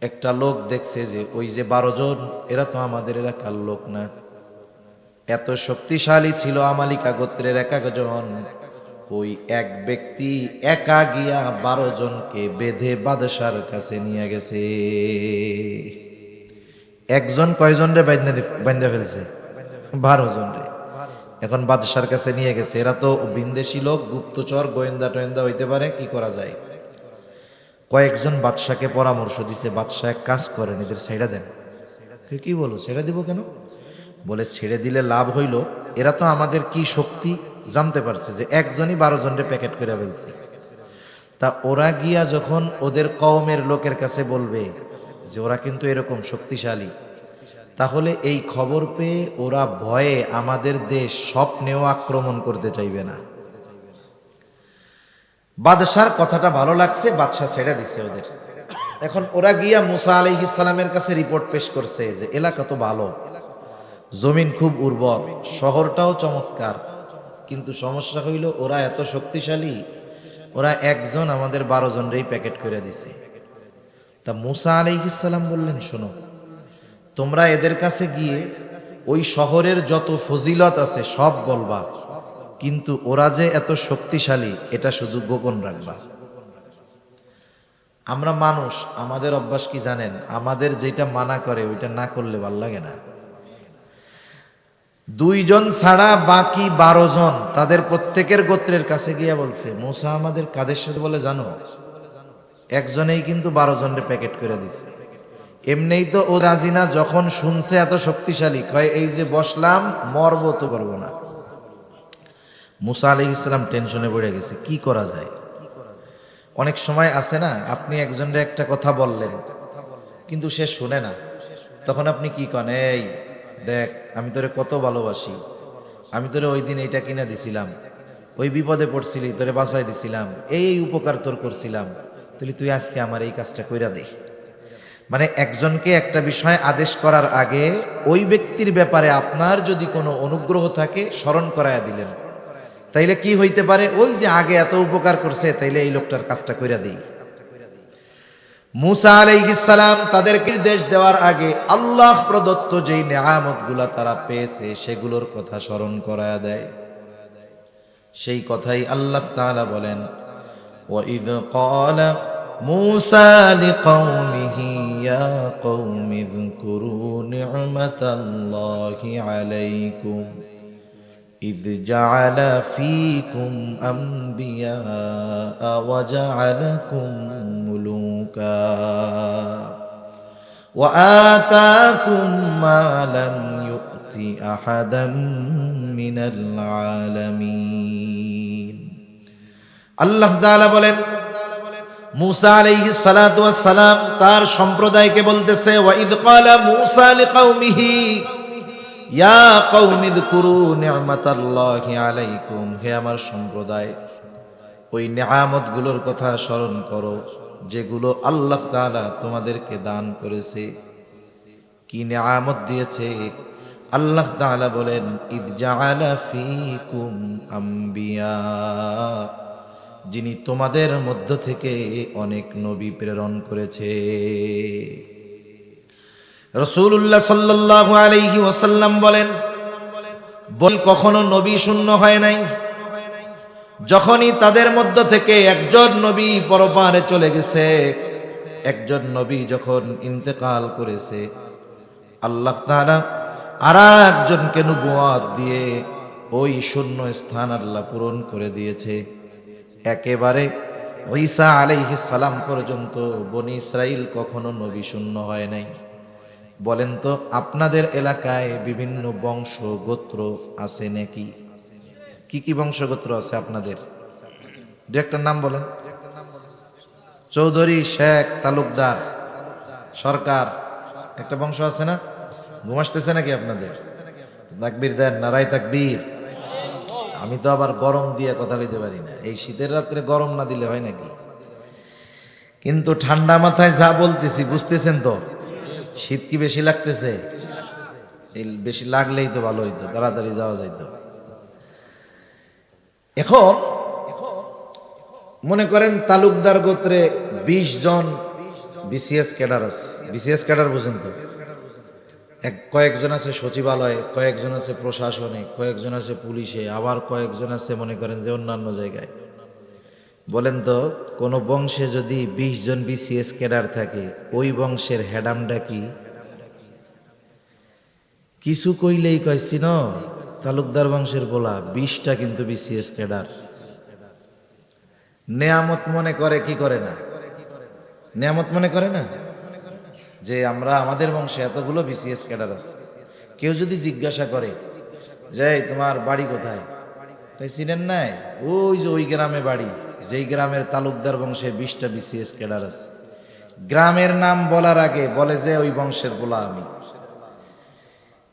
একটা লোক দেখছে যে ওই যে 12 জন, এরা তো আমাদের এলাকার লোক না। এত শক্তিশালী ছিল আমালিকা গোত্রের এক একজন। ওই এক ব্যক্তি একা গিয়া 12 জনকে বেঁধে বাদশার কাছে নিয়ে গেছে। একজন কয়জন রে বাইন্ধা ফেলছে? 12 জন রে। এখন বাদশার কাছে নিয়ে গেছে। এরা তো বিন্দেশী লোক, গুপ্তচর, গোয়েন্দা টোয়েন্দা হইতে পারে, কি করা যায়? কয়েকজন বাদশাকে পরামর্শ দিছে, বাদশাহ এক কাজ করেন, এদের ছেড়ে দেন। কি বলো, ছেড়ে দিব কেন? বলে ছেড়ে দিলে লাভ হইল, এরা তো আমাদের কি শক্তি জানতে পারছে যে একজনই 12 জনরে প্যাকেট করে ফেলছে। তা ওরা গিয়া যখন ওদের কওমের লোকের কাছে বলবে যে ওরা কিন্তু এরকম শক্তিশালী, তাহলে এই খবর পেয়ে ওরা ভয়ে আমাদের দেশ স্বপ্নেও আক্রমণ করতে চাইবে না। বাদশার কথাটা ভালো লাগছে, বাদশাহ ছেড়ে দিছে ওদের। এখন ওরা গিয়া মুসা আলাইহিস সালামের কাছে রিপোর্ট পেশ করছে যে এলাকা তো ভালো, জমিন খুব উর্বর, শহরটাও চমৎকার, কিন্তু সমস্যা হইল ওরা এত শক্তিশালী, ওরা একজন আমাদের 12 জনরেই প্যাকেট করে দিছে। তা মুসা আলাইহিস সালাম বললেন, শোনো, তোমরা এদের কাছে গিয়ে ওই শহরের যত ফজিলত আছে সব বলবা, কিন্তু ওরা যে এত শক্তিশালী এটা শুধু গোপন রাখবা। আমরা মানুষ, আমাদের অভ্যাস কি জানেন? আমাদের যেটা মানা করে ওইটা না করলে ভাল লাগে না। 2 জন ছাড়া বাকি 12 জন তাদের প্রত্যেকের গোত্রের কাছে গিয়া বলছে, মুসা আমাদের কাদের সাথে বলে জানো? একজনেই কিন্তু 12 জনের প্যাকেট করে দিছে। এমনিই তো ও রাজি না, যখন শুনছে এত শক্তিশালী, কয় এই যে বসলাম, মরব তো করবো না। মুসা আলাইহিস সালাম টেনশনে পড়ে গেছে, কি করা যায়? অনেক সময় আছে না, আপনি একজনের একটা কথা বললেন কিন্তু সে শুনে না, তখন আপনি কি করেন? এই দেখ, আমি তোরে কত ভালোবাসি, আমি তোরে ওই দিন এইটা কিনে দিছিলাম, ওই বিপদে পড়ছিলি তোরে বাঁচাই দিছিলাম, এই উপকার তোর করছিলাম, তুই আজকে আমার এই কাজটা কইরা দে। মানে একজনকে একটা বিষয় আদেশ করার আগে ওই ব্যক্তির ব্যাপারে আপনার যদি কোনো অনুগ্রহ থাকে স্মরণ করায়া দিলেন, তাইলে কি হইতে পারে? ওই যে আগে এত উপকার করছে, তাইলে এই লোকটার কাজটা কইরা দেই। মুসা আলাইহিস সালাম তাদেরকে নির্দেশ দেওয়ার আগে আল্লাহ প্রদত্ত যেই নেয়ামতগুলা তারা পেয়েছে সেগুলোর কথা স্মরণ করায়া দেয়। সেই কথাই আল্লাহ তাআলা বলেন, ওয়াইদ ক্বালা মুসা লিকওমিহি ইয়া কওমি যকুরু নি'মাতাল্লাহি আলাইকুম إذ جعل فيكم أنبياء وجعلكم ملوكا وآتاكم ما لم يؤت أحدا من العالمين। আল্লাহ তাআলা বলেন, মুসা আলাইহিস সালাতু ওয়াস সালাম তার সম্প্রদায়কে বলতেছে, ওয়াইদ ক্বালা মুসা লিকওমিহি ইয়া কওমি যকুরু নি'মাতাল্লাহি আলাইকুম, হে আমার সম্প্রদায়, ওই নেয়ামতগুলোর কথা স্মরণ করো যেগুলো আল্লাহ তাআলা তোমাদেরকে দান করেছে। কি নেয়ামত দিয়েছে? আল্লাহ তাআলা বলেন, ইদ জাআলা ফীকুম আম্বিয়া, যিনি তোমাদের মধ্য থেকে অনেক নবী প্রেরণ করেছে। রাসূলুল্লাহ সাল্লাল্লাহু আলাইহি ওয়াসাল্লাম বলেন, কখনো নবী শূন্য হয় নাই। যখনই তাদের মধ্য থেকে একজন নবী পরপারে চলে গেছে, একজন নবী যখন ইন্তেকাল করেছে, আল্লাহ তাআলা আরেকজনকে নবুয়ত দিয়ে ওই শূন্য স্থান আল্লাহ পূরণ করে দিয়েছে। একেবারে ঈসা আলাইহিস সালাম পর্যন্ত বনি ইসরাইল কখনো নবী শূন্য হয় নাই। বলেন তো, আপনাদের এলাকায় বিভিন্ন বংশ গোত্র আছে নাকি? কি কি বংশ গোত্র আছে আপনাদের? দু একটা নাম বলেন। চৌধুরী, শেখ, তালুকদার, সরকার, একটা বংশ আছে না? ঘুমাসতেছে নাকি আপনাদের? তাকবীর দেন, নারায়ে তাকবীর। আমি তো আবার গরম দিয়ে কথা কইতে পারি না, এই শীতের রাত্রে গরম না দিলে হয় নাকি? কিন্তু ঠান্ডা মাথায় যা বলতেছি বুঝতেছেন তো? শীত কি বেশি লাগতেছে? এই বেশি লাগলেই তো ভালো হইতো, তাড়াতাড়ি যাওয়া যাইতো। এখন মনে করেন তালুকদার গোত্রে 20 জন বিসিএস ক্যাডার আছে। বিসিএস ক্যাডার বুঝেন তো? কয়েকজন আছে সচিবালয়ে, কয়েকজন আছে প্রশাসনে, কয়েকজন আছে পুলিশে, আবার কয়েকজন আছে মনে করেন যে অন্যান্য জায়গায়। বলেন তো কোন বংশে যদি 20 জন বিসিএস ক্যাডার থাকে, ওই বংশের হেডামটা কি? কিছু কইলেই কইছি না, তালুকদার বংশের বলা 20টা কিন্তু বিসিএস ক্যাডার। নেয়ামত মনে করে কি করে না? নেয়ামত মনে করে না যে আমরা আমাদের বংশে এতগুলো বিসিএস ক্যাডার আছে। কেউ যদি জিজ্ঞাসা করে যে তোমার বাড়ি কোথায়, তাই চিনেন নাই? ওই যে ওই গ্রামে বাড়ি, যেই গ্রামের তালুকদার বংশে 20টা বিসিএস ক্যাডার আছে। গ্রামের নাম বলার আগে বলে যে ওই বংশের বলা আমি।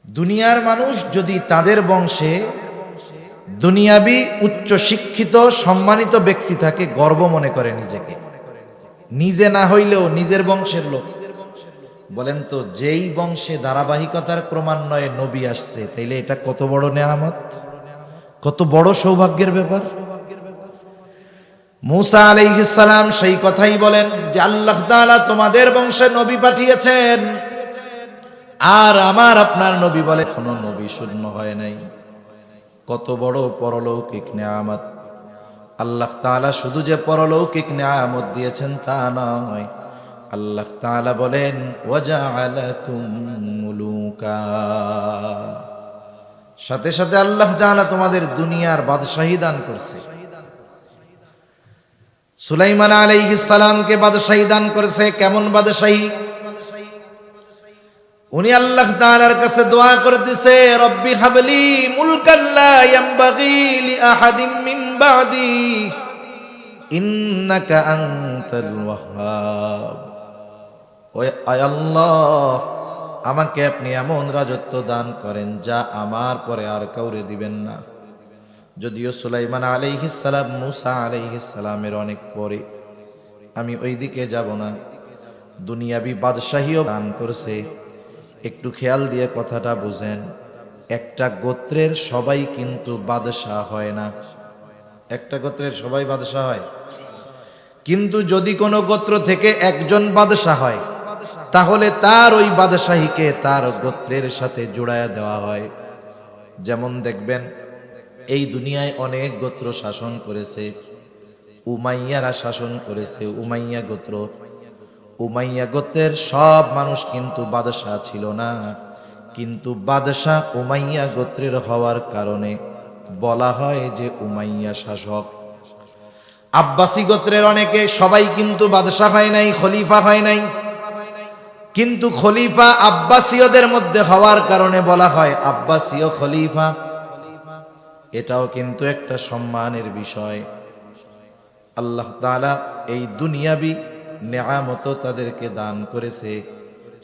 দুনিয়ার মানুষ যদি তাদের বংশে দুনিয়াবি উচ্চ শিক্ষিত সম্মানিত ব্যক্তি থাকে, গর্ব মনে করে নিজেকে, নিজে না হইলেও নিজের বংশের লোক। বলেন তো যেই বংশে ধারাবাহিকতার ক্রমান্বয়ে নবী আসছে, তাইলে এটা কত বড় নেয়ামত, কত বড় সৌভাগ্যের ব্যাপার। মূসা আলাইহিস সালাম সেই কথাই বলেন যে আল্লাহ তাআলা তোমাদের বংশে নবী পাঠিয়েছেন, আর আমার আপনার নবী বলে কোনো নবী শূন্য হয় নাই। কত বড় পরলৌকিক নেয়ামত। আল্লাহ তাআলা শুধু যে পরলৌকিক নেয়ামত দিয়েছেন তা নয়, আল্লাহ তাআলা বলেন ওয়াজআলাকুম মুলুকা, সাথে সাথে আল্লাহ তাআলা তোমাদের দুনিয়ার বাদশাহী দান করছে। সুলাইমান আলাইহিস সালামকে বাদশাহী দান করেছে। কেমন বাদশাহী? উনি আল্লাহ তাআলার কাছে দোয়া করতেছে, রব্বি হাবলি মুলকান লা ইয়ামবাগি লি আহাদিম মিন বাদি ইন্নাকা আনতাল ওয়াহ্হাব। ও আল্লাহ, আমাকে আপনি এমন রাজত্ব দান করেন যা আমার পরে আর কাউরে দিবেন না। যদিও সুলাইমান আলাইহিস সালাম মূসা আলাইহিস সালামের অনেক পরে, আমি ওই দিকে যাব না। দুনিয়াবি বাদশাহীও দান করছে। একটু খেয়াল দিয়ে কথাটা বুঝেন, একটা গোত্রের সবাই কিন্তু বাদশাহ হয় না। একটা গোত্রের সবাই বাদশাহ হয়, কিন্তু যদি কোনো গোত্র থেকে একজন বাদশাহ হয়, তাহলে তার ওই বাদশাহীকে তার গোত্রের সাথে জোড়ায়া দেওয়া হয়। যেমন দেখবেন এই দুনিয়ায় অনেক গোত্র শাসন করেছে। উমাইয়ারা শাসন করেছে, উমাইয়া গোত্র। উমাইয়া গোত্রের সব মানুষ কিন্তু বাদশাহ ছিল না, কিন্তু বাদশাহ উমাইয়া গোত্রের হওয়ার কারণে বলা হয় যে উমাইয়া শাসক। আব্বাসী গোত্রের অনেকে সবাই কিন্তু বাদশাহ হয় নাই, খলিফা হয় নাই, কিন্তু খলিফা আব্বাসীয়দের মধ্যে হওয়ার কারণে বলা হয় আব্বাসীয় খলিফা। এটাও কিন্তু একটা সম্মানের বিষয়। আল্লাহ তাআলা এই দুনিয়াবি নেয়ামত তাদেরকে দান করেছে।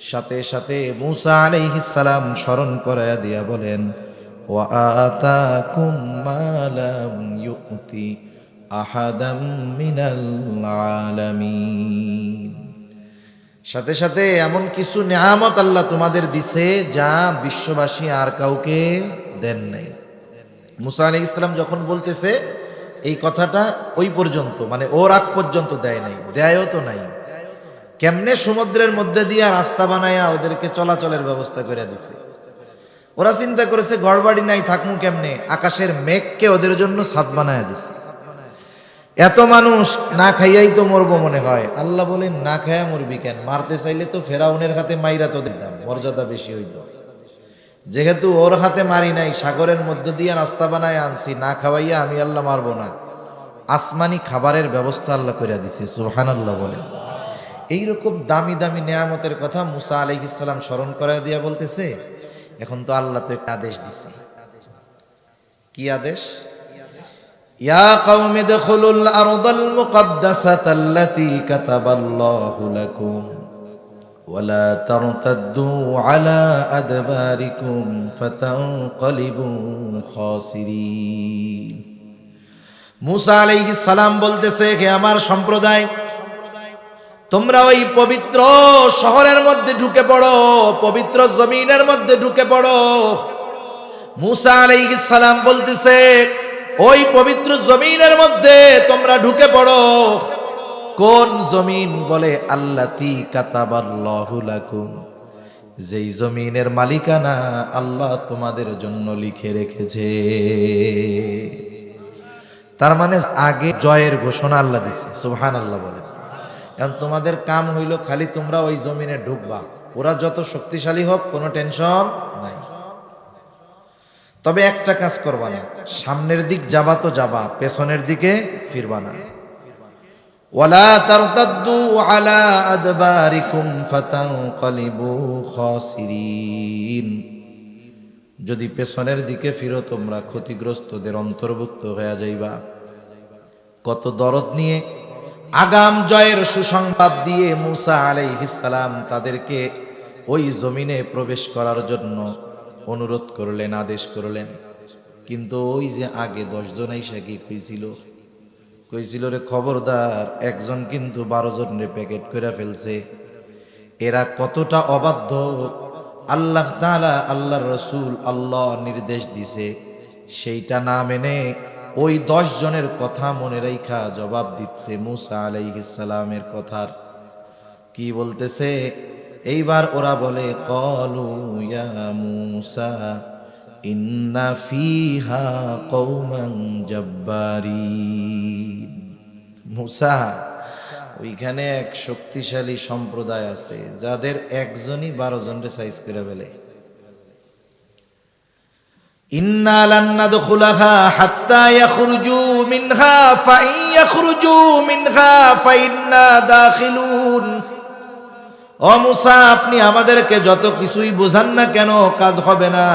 সাথে সাথে মূসা আলাইহিস সালাম স্মরণ করায়া দিয়া বলেন ওয়া আতাকুম মা লাম ইউতি আহাদাম মিনাল আলামিন। সাথে সাথে এমন কিছু নেয়ামত আল্লাহ তোমাদের দিছে যা বিশ্ববাসী আর কাউকে দেন নাই। মূসা আলাইহিস সালাম যখন বলতেছে এই কথাটা ওই পর্যন্ত, মানে ওর আগ পর্যন্ত দেয় নাই, দেয়ও তো নাই। কেমনে সমুদ্রের মধ্যে দিয়ে রাস্তা বানায়া ওদেরকে চলাচলের ব্যবস্থা করে দিছে। ওরা চিন্তা করেছে ঘরবাড়ি নাই, থাকমু কেমনে? আকাশের মেঘকে ওদের জন্য ছাদ বানায়া দিছে। এত মানুষ না খাইয়াই তো মরবো মনে হয়। আল্লাহ বলেন না খাইয়া মরবি কেন? মারতে চাইলে তো ফেরাউনের হাতে মাইরা তো দিতাম, মর্যাদা বেশি হইতো। যেহেতু ওর হাতে মারি নাই, সাগরের মধ্য দিয়ে রাস্তা বানায় আনছি, না খাওয়াইয়া আমি আল্লাহ মারবো না। আসমানি খাবারের ব্যবস্থা আল্লাহ করে দিছে। সুবহানাল্লাহ বলেন। এইরকম দামি দামি নেয়ামতের কথা মূসা আলাইহিস সালাম স্মরণ করায় দিয়া বলতেছে, এখন তো আল্লাহ তো একটা আদেশ দিছে। কি আদেশ? ইয়া কওমি দুখুলুল আরদাল মুকদ্দাসাতাল্লাতী কাতাবাল্লাহু লাকুম ওয়ালা তারতাদ্দু আলা আদবারিকুম ফাতানকালিবু খাসিরিন। মূসা আলাইহিস সালাম বলতেছে, হে আমার সম্প্রদায়, তোমরা ওই পবিত্র শহরের মধ্যে ঢুকে পড়ো, পবিত্র জমিনের মধ্যে ঢুকে পড়ো। মূসা আলাইহিস সালাম বলতেছে, ওই পবিত্র জমিনের মধ্যে তোমরা ঢুকে পড়ো। কোন জমিন? বলে আল্লাতী কাতাবাল্লাহু লাকুম, যেই জমিনের মালিকানা আল্লাহ তোমাদের জন্য লিখে রেখেছে। তার মানে আগে জয়ের ঘোষণা আল্লাহ দিছে। সুবহানাল্লাহ বলে। এখন তোমাদের কাম হইল খালি তোমরা ওই জমিনে ঢুকবা, ওরা যত শক্তিশালী হোক কোনো টেনশন নাই। তবে একটা কাজ করবা না, সামনের দিক যাবা তো যাবা, পেছনের দিকে ফিরবা না। ওয়ালা তারতাদ্দু আলা আদবারিকুম ফাতানকালিবু খাসিরিন। যদি পেছনের দিকে ফিরো তোমরা ক্ষতিগ্রস্তদের অন্তর্ভুক্ত হয়ে যাইবা। কত দরদ নিয়ে আগাম জয়ের সুসংবাদ দিয়ে মূসা আলাইহিস সালাম তাদেরকে ওই জমিনে প্রবেশ করার জন্য অনুরোধ করলেন, আদেশ করলেন। কিন্তু ওই যে আগে 10 জন আইসা কি কইছিল রে, খবরদার, একজন কিন্তু 12 জনের প্যাকেট করে ফেলছে। এরা কতটা অবাধ্য! আল্লাহ তাআলা, আল্লাহর রাসূল, আল্লাহ নির্দেশ দিছে, সেইটা না মেনে ওই 10 জনের কথা মনে রাইখা জবাব দিচ্ছে মূসা আলাইহিস সালামের কথার। কি বলতেছে? এইবার ওরা বলে, ক্বালু ইয়া মূসা ইন্না ফিহা কওমান জাব্বারিন। মূসা, ওইখানে এক শক্তিশালী সম্প্রদায় আছে যাদের একজনই 12 জনরে সাইজ করে ফেলে। ইন্না লান নাদখুলাহা হাত্তা ইয়াখরুজু মিনহা ফাইন ইয়াখরুজু মিনহা ফাইন্না দাখিলুন। ও মূসা, আপনি আমাদেরকে যত কিছুই বোঝান না কেন, কাজ হবে না।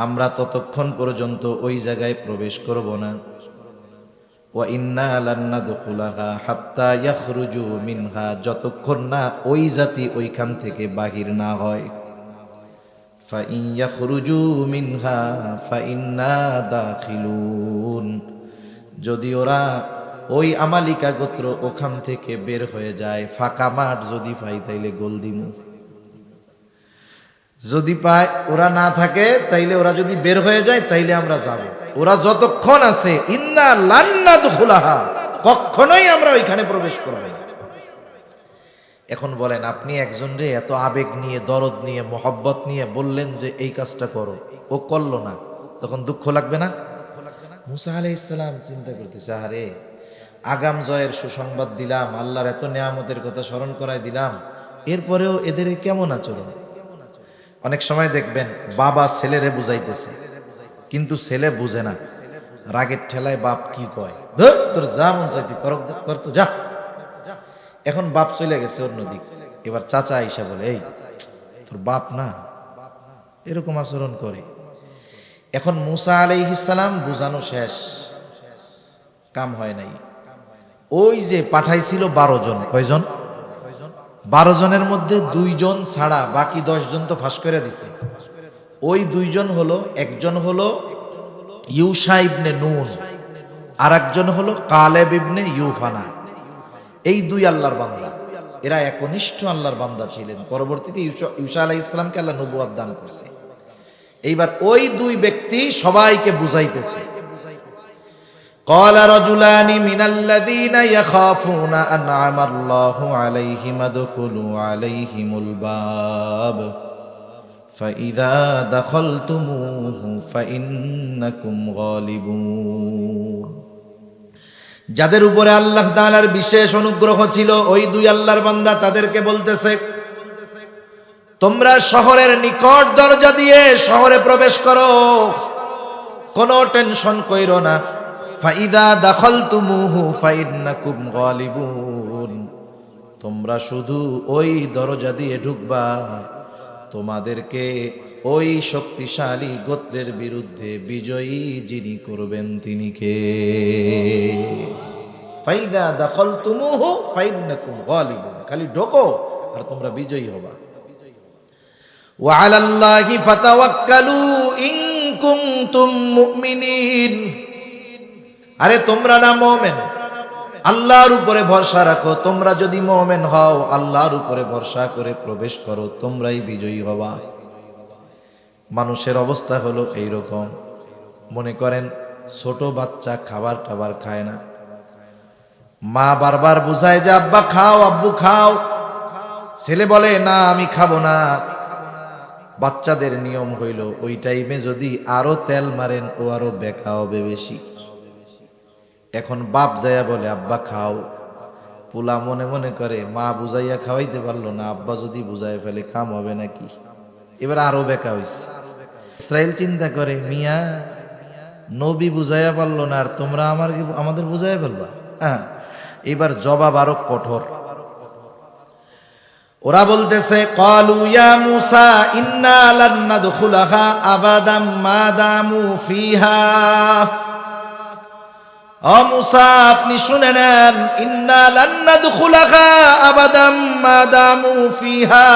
আমরা ততক্ষণ পর্যন্ত ওই জায়গায় প্রবেশ করব না। ওয়া ইন্না লান নাদখুলাহা হাত্তা ইয়াখরুজু মিনহা, যতক্ষণ না ওই জাতি ওইখান থেকে বাহির না হয়। ফাইন ইয়াখরুজু মিনহা ফাইন্না দাখিলুন, যদি ওরা ওই আমালিকা গোত্র ওখান থেকে বের হয়ে যায়, ফাঁকা মাঠ যদি পাই তাইলে গোল দিমু। যদি পায়, ওরা না থাকে তাইলে, ওরা যদি বের হয়ে যায় তাইলে আমরা যাব। ওরা যতক্ষণ আছে, ইন্না লান নাদখুলাহা, কখনোই আমরা ওইখানে প্রবেশ করব না। এখন বলেন, আপনি একজনরে এত আবেগ নিয়ে, দরদ নিয়ে, মোহব্বত নিয়ে বললেন যে এই কাজটা করো, ও করলো না, তখন দুঃখ লাগবে না? মূসা আলাইহিস সালাম চিন্তা করতেছে, আরে আগাম জয়ের সুসংবাদ দিলাম, আল্লাহর এত নিয়ামতের কথা স্মরণ করাই দিলাম, এরপরেও এদের কেমন আচরণ। অনেক সময় দেখবেন বাবা ছেলেরে বুঝাইতেছে, কিন্তু ছেলে বুঝে না। রাগের ঠেলায় বাপ কি কয়, ধুর, তোর যা মন চাইতি কর তো, যা। এখন বাপ চলে গেছে অন্যদিক, এবার চাচা আইসা বলে, এই তোর বাপ না, এরকম আচরণ করে। এখন মূসা আলাইহিস সালাম বুঝানো শেষ, কাম হয় নাই। ওই যে পাঠাইছিল 12 জন, কয়জন? 12 জনের মধ্যে 2 জন ছাড়া বাকি 10 জন তো ফাঁস করে দিছে। ওই 2 জন হলো, একজন হলো ইউশা ইবনে নুন, আর একজন হলো কালেব ইবনে ইউফানা। এই 2 আল্লাহর বান্দা, এরা একনিষ্ঠ আল্লাহর বান্দা ছিলেন। পরবর্তীতে ইউশা আলাইহিস সালামকে আল্লাহ নবুয়ত দান করছে। এইবার ওই 2 ব্যক্তি সবাইকে বুঝাইতেছে। قال رجلان من الذين يخافون أنعم الله عليهم ادخلوا عليهم الباب فإذا دخلتموه فإنكم غالبون। যাদের উপরে আল্লাহ তাআলার বিশেষ অনুগ্রহ ছিল, ওই 2 আল্লাহর বান্দা তাদেরকে বলতেছে, তোমরা শহরের নিকট দরজা দিয়ে শহরে প্রবেশ করো, কোনো টেনশন কইরো না। ফাইদা দাখালতুমুহু ফাইন্নাকুম গালিবুন, তোমরা শুধু ওই দরজা দিয়ে ঢুকবা, তোমাদেরকে ওই শক্তিশালী গোত্রের বিরুদ্ধে বিজয়ী যিনি করবেন তিনি কে? ফাইদা দাখালতুমুহু ফাইন্নাকুম গালিবুন, খালি ঢোকো আর তোমরা বিজয়ী হবা। ওয়া আলাল্লাহি ফাতাওয়াক্কালু ইন কুনতুম মুমিনিন। আরে তোমরা না মুমিন, আল্লাহর উপরে ভরসা রাখো। তোমরা যদি মুমিন হও, আল্লাহর উপরে ভরসা করে প্রবেশ করো, তোমরাই বিজয়ী হবা। মানুষের অবস্থা হলো এইরকম। মনে করেন ছোট বাচ্চা খাবার টাবার খায় না, মা বারবার বুঝায় যে আব্বা খাও, আব্বু খাও, ছেলে বলে না আমি খাবো না। বাচ্চাদের নিয়ম হইল ওই টাইমে যদি আরো তেল মারেন ও আরো বেকা হবে বেশি। এখন বাপ যায়া বলে আব্বা খাও, পোলা মনে মনে করে মা বুঝাইয়া খাওয়াইতে পারলো না, আব্বা যদি বুঝাই ফেলে কাম হবে নাকি, এবার আরো বেকা হইছে। ইসরায়েল চিন্তা করে মিয়া নবী বুঝাইয়া পারলো না, আর তোমরা আমাদের বুঝাইয়া ফেলবা। হ্যাঁ, এবার জবাব আরো কঠোর। ওরা বলতেছে ক্বালু ইয়া মূসা ইন্না লান নাদখুলাহা আবাদাম মা দামু ফিহা। ও মূসা আপনি শুনে নেন, ইন্না লান নাদখুলাহা আবাদাম মা দামু ফিহা।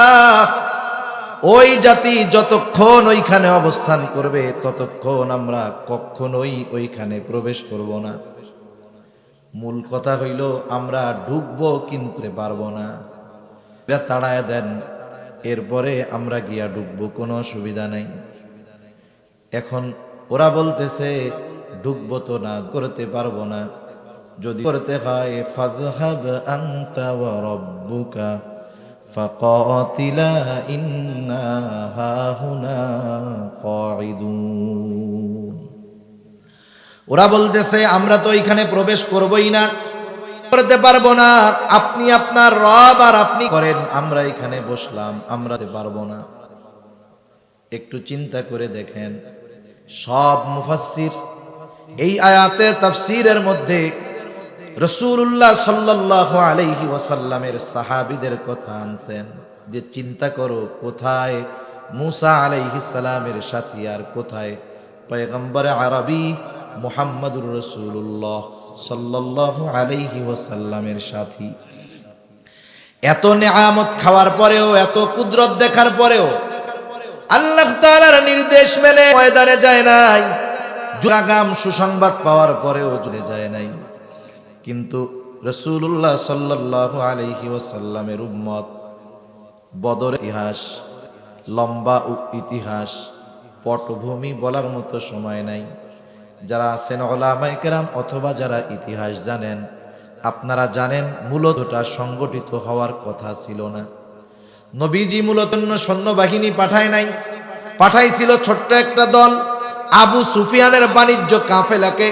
ওই জাতি যতক্ষণ ওইখানে অবস্থান করবে ততক্ষণ আমরা কখনোই ওইখানে প্রবেশ করব না। মূল কথা হইল আমরা ঢুকবো কিন্তু পারবো না। এরা তাড়ায় দেন, এরপরে আমরা গিয়া ঢুকবো, কোনো অসুবিধা নাই। এখন ওরা বলতেছে ঢুকবো তো না, করতে পারবো না। যদি করতে হয় ফাযহাব আনতা ওয়া রাব্বুকা ফাকাতিলা ইন্না হাহুনা কাঈদুন। ওরা বলতেছে আমরা তো এখানে প্রবেশ করবই না, করতে পারবো না। আপনি আপনার রব আর আপনি করেন, আমরা এখানে বসলাম, আমরা পারবো না। একটু চিন্তা করে দেখেন, সব মুফাসসির এই আয়াতের তাফসীরের মধ্যে রাসূলুল্লাহ সাল্লাল্লাহু আলাইহি ওয়াসাল্লামের সাহাবীদের কথা আনছেন যে চিন্তা করো কোথায় মূসা আলাইহিস সালামের সাথী আর কোথায় পয়গম্বর আরবি মুহাম্মদুর রাসূলুল্লাহ সাল্লাল্লাহু আলাইহি ওয়াসাল্লামের সাথী। এত নিয়ামত খাওয়ার পরেও, এত কুদরত দেখার পরেও আল্লাহ তাআলার নির্দেশ মেনে ময়দানে যায় নাই, জুরাগাম সুসংবাদ পাওয়ার পরেও চলে যায় নাই। কিন্তু রাসূলুল্লাহ সাল্লাল্লাহু আলাইহি ওয়াসাল্লামের উম্মত বদরের ইতিহাস, লম্বা ইতিহাস, পটভূমি বলার মতো সময় নাই। যারা আছেন উলামায়ে কেরাম অথবা যারা ইতিহাস জানেন, আপনারা জানেন মূলত এটা সংগঠিত হওয়ার কথা ছিল না। নবীজি মূলত সৈন্যবাহিনী পাঠায় নাই, পাঠাইছিল ছোট্ট একটা দল আবু সুফিয়ানের বাণিজ্য কাফেলাকে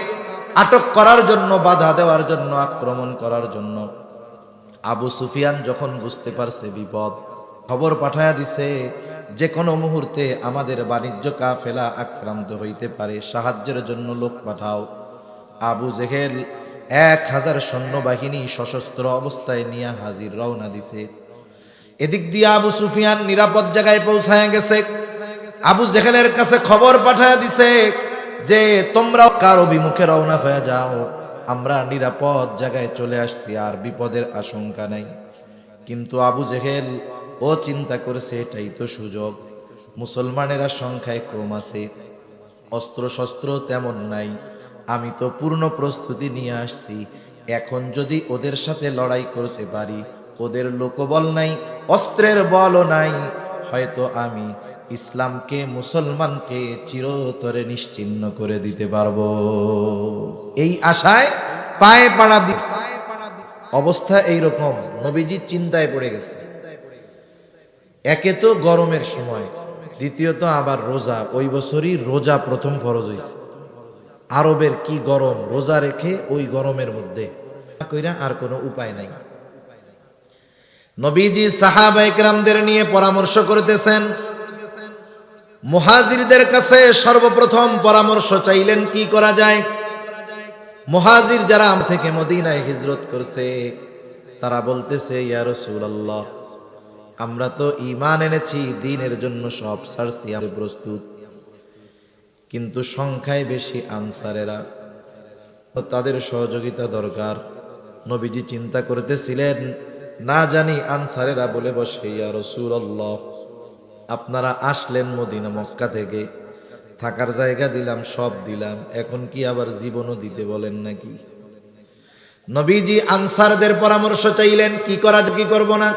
আটক করার জন্য, বাধা দেওয়ার জন্য, আক্রমণ করার জন্য। আবু সুফিয়ান যখন বুঝতে পারছে বিপদ, খবর পাঠায়া দিছে যে কোনো মুহূর্তে আমাদের বাণিজ্য কাফেলা আক্রান্ত হইতে পারে, সাহায্যের জন্য লোক পাঠাও। আবু জেহেল 1000 সৈন্যবাহিনী সশস্ত্র অবস্থায় নিয়ে হাজির রওনা দিছে। এদিক দিয়ে আবু সুফিয়ান নিরাপদ জায়গায় পৌঁছায় গেছে। আবু জেহেলের কাছে খবর পাঠায় দিছে যে তোমরা কার অভিমুখে রওনা হয়ে যাও, আমরা নিরাপদ জায়গায় চলে আসছি, আর বিপদের আশঙ্কা নাই। কিন্তু আবু জেহেল ও চিন্তা করেছে এটাই তো সুযোগ, মুসলমানেরা সংখ্যায় কম আছে, অস্ত্র শস্ত্র তেমন নাই, আমি তো পূর্ণ প্রস্তুতি নিয়ে আসছি। এখন যদি ওদের সাথে লড়াই করতে পারি, ওদের লোকবল নাই, অস্ত্রের বলও নাই, হয়তো আমি ইসলামকে, মুসলমানকে চিরতরে নিশ্চিহ্ন করে দিতে পারবো। এই আশায় পায়ে পাড়া দিচ্ছে। অবস্থা এইরকম, নবীজি চিন্তায় পড়ে গেছে। একে তো গরমের সময়, দ্বিতীয়ত আবার রোজা। ওই বছরই রোজা প্রথম ফরজ হয়েছে। আরবের কি গরম, রোজা রেখে ওই গরমের মধ্যে কইরা আর কোনো উপায় নাই। নবীজি সাহাবায়ে কেরামদের নিয়ে পরামর্শ করতেছেন। মুহাজিরদের কাছে সর্বপ্রথম পরামর্শ চাইলেন কি করা যায়। মুহাজির যারা থেকে মদিনায় হিজরত করছে, তারা বলতেছে ইয়া রাসূলুল্লাহ, আমরা তো ঈমান এনেছি, দ্বীনের জন্য সব ছাড়ছি, আমরা প্রস্তুত, কিন্তু সংখ্যায় বেশি আনসারেরা, তাদের সহযোগিতা দরকার। নবীজি চিন্তা করতেছিলেন না জানি আনসারেরা বলে বসে, ইয়া রাসূলুল্লাহ, আপনারা আসলেন মদিনা মক্কা থেকে, থাকার জায়গা দিলাম, সব দিলাম, এখন কি আবার জীবনও দিতে বলেন নাকি? নবীজি আনসারদের পরামর্শ চাইলেন, কি করা কি করব না।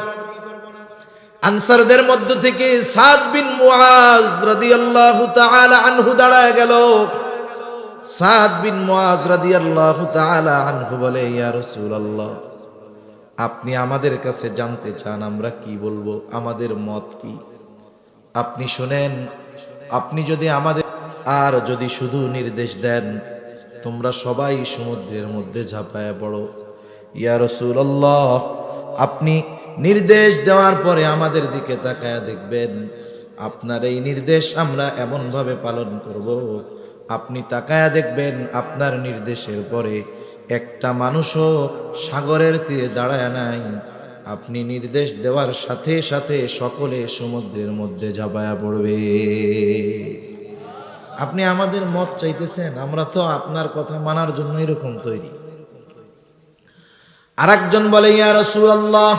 আনসারদের মধ্য থেকে সাদ বিন মুআজ রাদিয়াল্লাহু তাআলা আনহু দাঁড়ায় গেল। সাদ বিন মুআজ রাদিয়াল্লাহু তাআলা আনহু বলে, ইয়া রাসূলুল্লাহ, আপনি আমাদের কাছে জানতে চান আমরা কি বলবো, আমাদের মত কি? আপনি শুনেন, আপনি যদি আমাদের আর যদি শুধু নির্দেশ দেন, তোমরা সবাই সমুদ্রের মধ্যে ঝাঁপায়া পড়ো। ইয়া রাসূলুল্লাহ, আপনি নির্দেশ দেওয়ার পরে আমাদের দিকে তাকায়া দেখবেন, আপনার এই নির্দেশ আমরা এমন ভাবে পালন করব, আপনি তাকায়া দেখবেন আপনার নির্দেশের পরে একটা মানুষও সাগরের তীরে দাঁড়ায় নাই, আপনি নির্দেশ দেওয়ার সাথে সাথে সকলে সমুদ্রের মধ্যে ঝাঁপায়া পড়বে। আপনি আমাদের মত চাইতেছেন, আমরা তো আপনার কথা মানার জন্য এরকম তৈরি। আরেকজন বলে, ইয়া রাসূলুল্লাহ,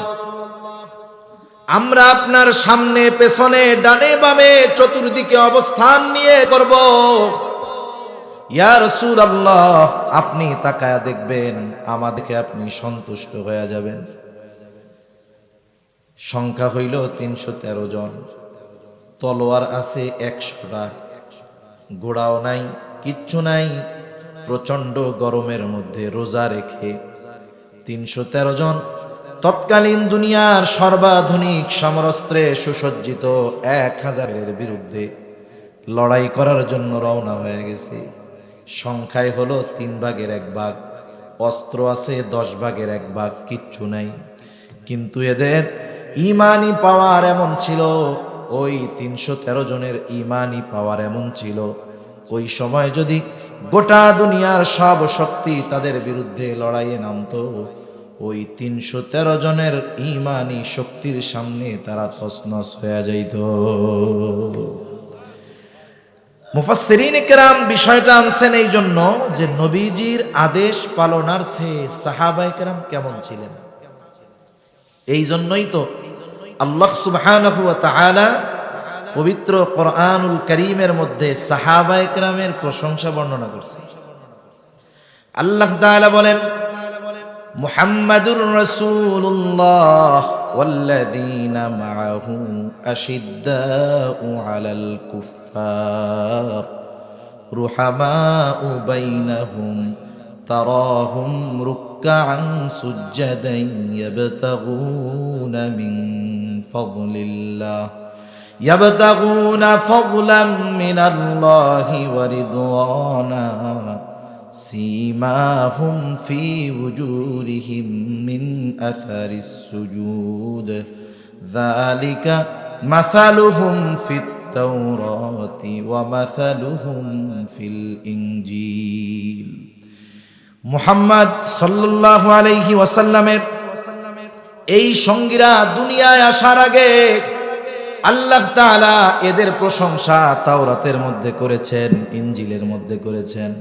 আমরা আপনার সামনে পেছনে ডানে বামে চতুর্দিকে অবস্থান নিয়ে করব। ইয়া রাসূলুল্লাহ, আপনি তাকায়া দেখবেন, আমাদেরকে আপনি সন্তুষ্ট হয়ে যাবেন। সংখ্যা হইল ৩১৩ জন, তলোয়ার আছে ১০০টা, ঘোড়াও নাই, কিচ্ছু নাই, প্রচন্ড গরমের মধ্যে রোজা রেখে ৩১৩ জন তৎকালীন দুনিয়ার সর্বাধুনিক সমরাস্ত্রে সুসজ্জিত ১,০০০-এর বিরুদ্ধে লড়াই করার জন্য রওনা হয়ে গেছে। সংখ্যায় হলো ৩ ভাগের ১ ভাগ, অস্ত্র আছে ১০ ভাগের ১ ভাগ, কিচ্ছু নাই। কিন্তু এদের ইমানি পাওয়ার এমন ছিল, ওই ৩১৩ জনের ইমানি পাওয়ার এমন ছিল, ওই সময় যদি গোটা দুনিয়ার সব শক্তি তাদের বিরুদ্ধে লড়াইয়ে নামতো, ওই ৩১৩ জনের ইমানি শক্তির সামনে তারা তছনছ হয়ে যাইত। মুফাসসিরিনে কেরাম বিষয়টা আনছেন এই জন্য যে নবীজির আদেশ পালনার্থে সাহাবায়ে কেরাম কেমন ছিলেন। এই জন্যই তো আল্লাহ সুবহানাহু ওয়া তাআলা পবিত্র কোরআনুল কারীমের মধ্যে সাহাবায়ে কেরামের প্রশংসা বর্ণনা করছে। আল্লাহ তাআলা বলেন, মুহাম্মাদুর রাসূলুল্লাহ ওয়াল্লাযীনা মাআহু আশিদ্দাউ আলাল কুফফার রুহামাউ বাইনাহুম তারাহুম রুকআন সুজ্জাদান ইয়াবতাগুনা মিন ফাদলিল্লাহ ইয়াবতাগুনা ফাদলাম মিনাল্লাহি ওয়া রিদওয়ানা سيماهم في وجوههم من أثر السجود ذلك مثلهم في التوراة ومثلهم في الإنجيل মুহাম্মদ সাল্লাল্লাহু আলাইহি ওয়াসাল্লামের এই সঙ্গীরা দুনিয়ায় আসার আগে আল্লাহ তাআলা এদের প্রশংসা তাওরাতের মধ্যে করেছেন, ইনজিলের মধ্যে করেছেন।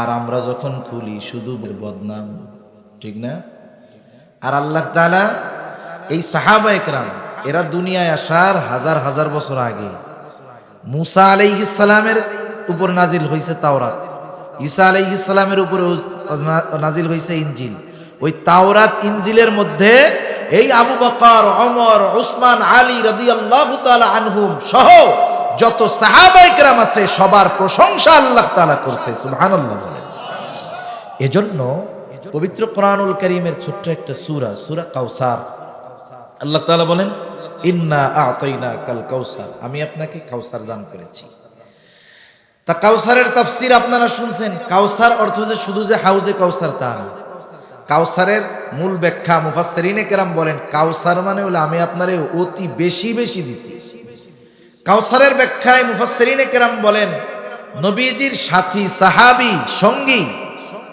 আর আমরা যখন খুলি শুধু বদনাম, ঠিক না? আর আল্লাহ তাআলা এই সাহাবায়ে কেরাম এরা দুনিয়ায় আসার হাজার হাজার বছর আগে মুসা আলাইহিস সালামের উপর নাজিল হয়েছে তাওরাত, ঈসা আলাইহিস সালামের উপর নাজিল হয়েছে ইনজিল। ওই তাওরাত ইনজিলের মধ্যে এই আবু বকর, ওমর, উসমান, আলী রাদিয়াল্লাহু তাআলা আনহুম সহ যত সাহাবায়ে কেরাম আছে সবার প্রশংসা আল্লাহ তাআলা করছে, সুবহানাল্লাহ। এজন্য পবিত্র কোরআনুল কারীমের ছোট্ট একটা সূরা, সূরা কাউসার, আল্লাহ তাআলা বলেন, ইন্না আ'তাইনাকাল কাউসার, আমি আপনাকে কাউসার দান করেছি। তা কাউসারের তাফসীর আপনারা শুনছেন। কাউসার অর্থ যে শুধু যে হাউজে কাউসার তা না। কাউসারের মূল ব্যাখ্যা মুফাসসিরিনে কেরাম বলেন, কাউসার মানে হলো আমি আপনারে অতি বেশি বেশি দিছি। কাউসারের ব্যাখ্যায় মুফাসসিরিনে কেরাম বলেন, নবীজির সাথী সাহাবী সঙ্গী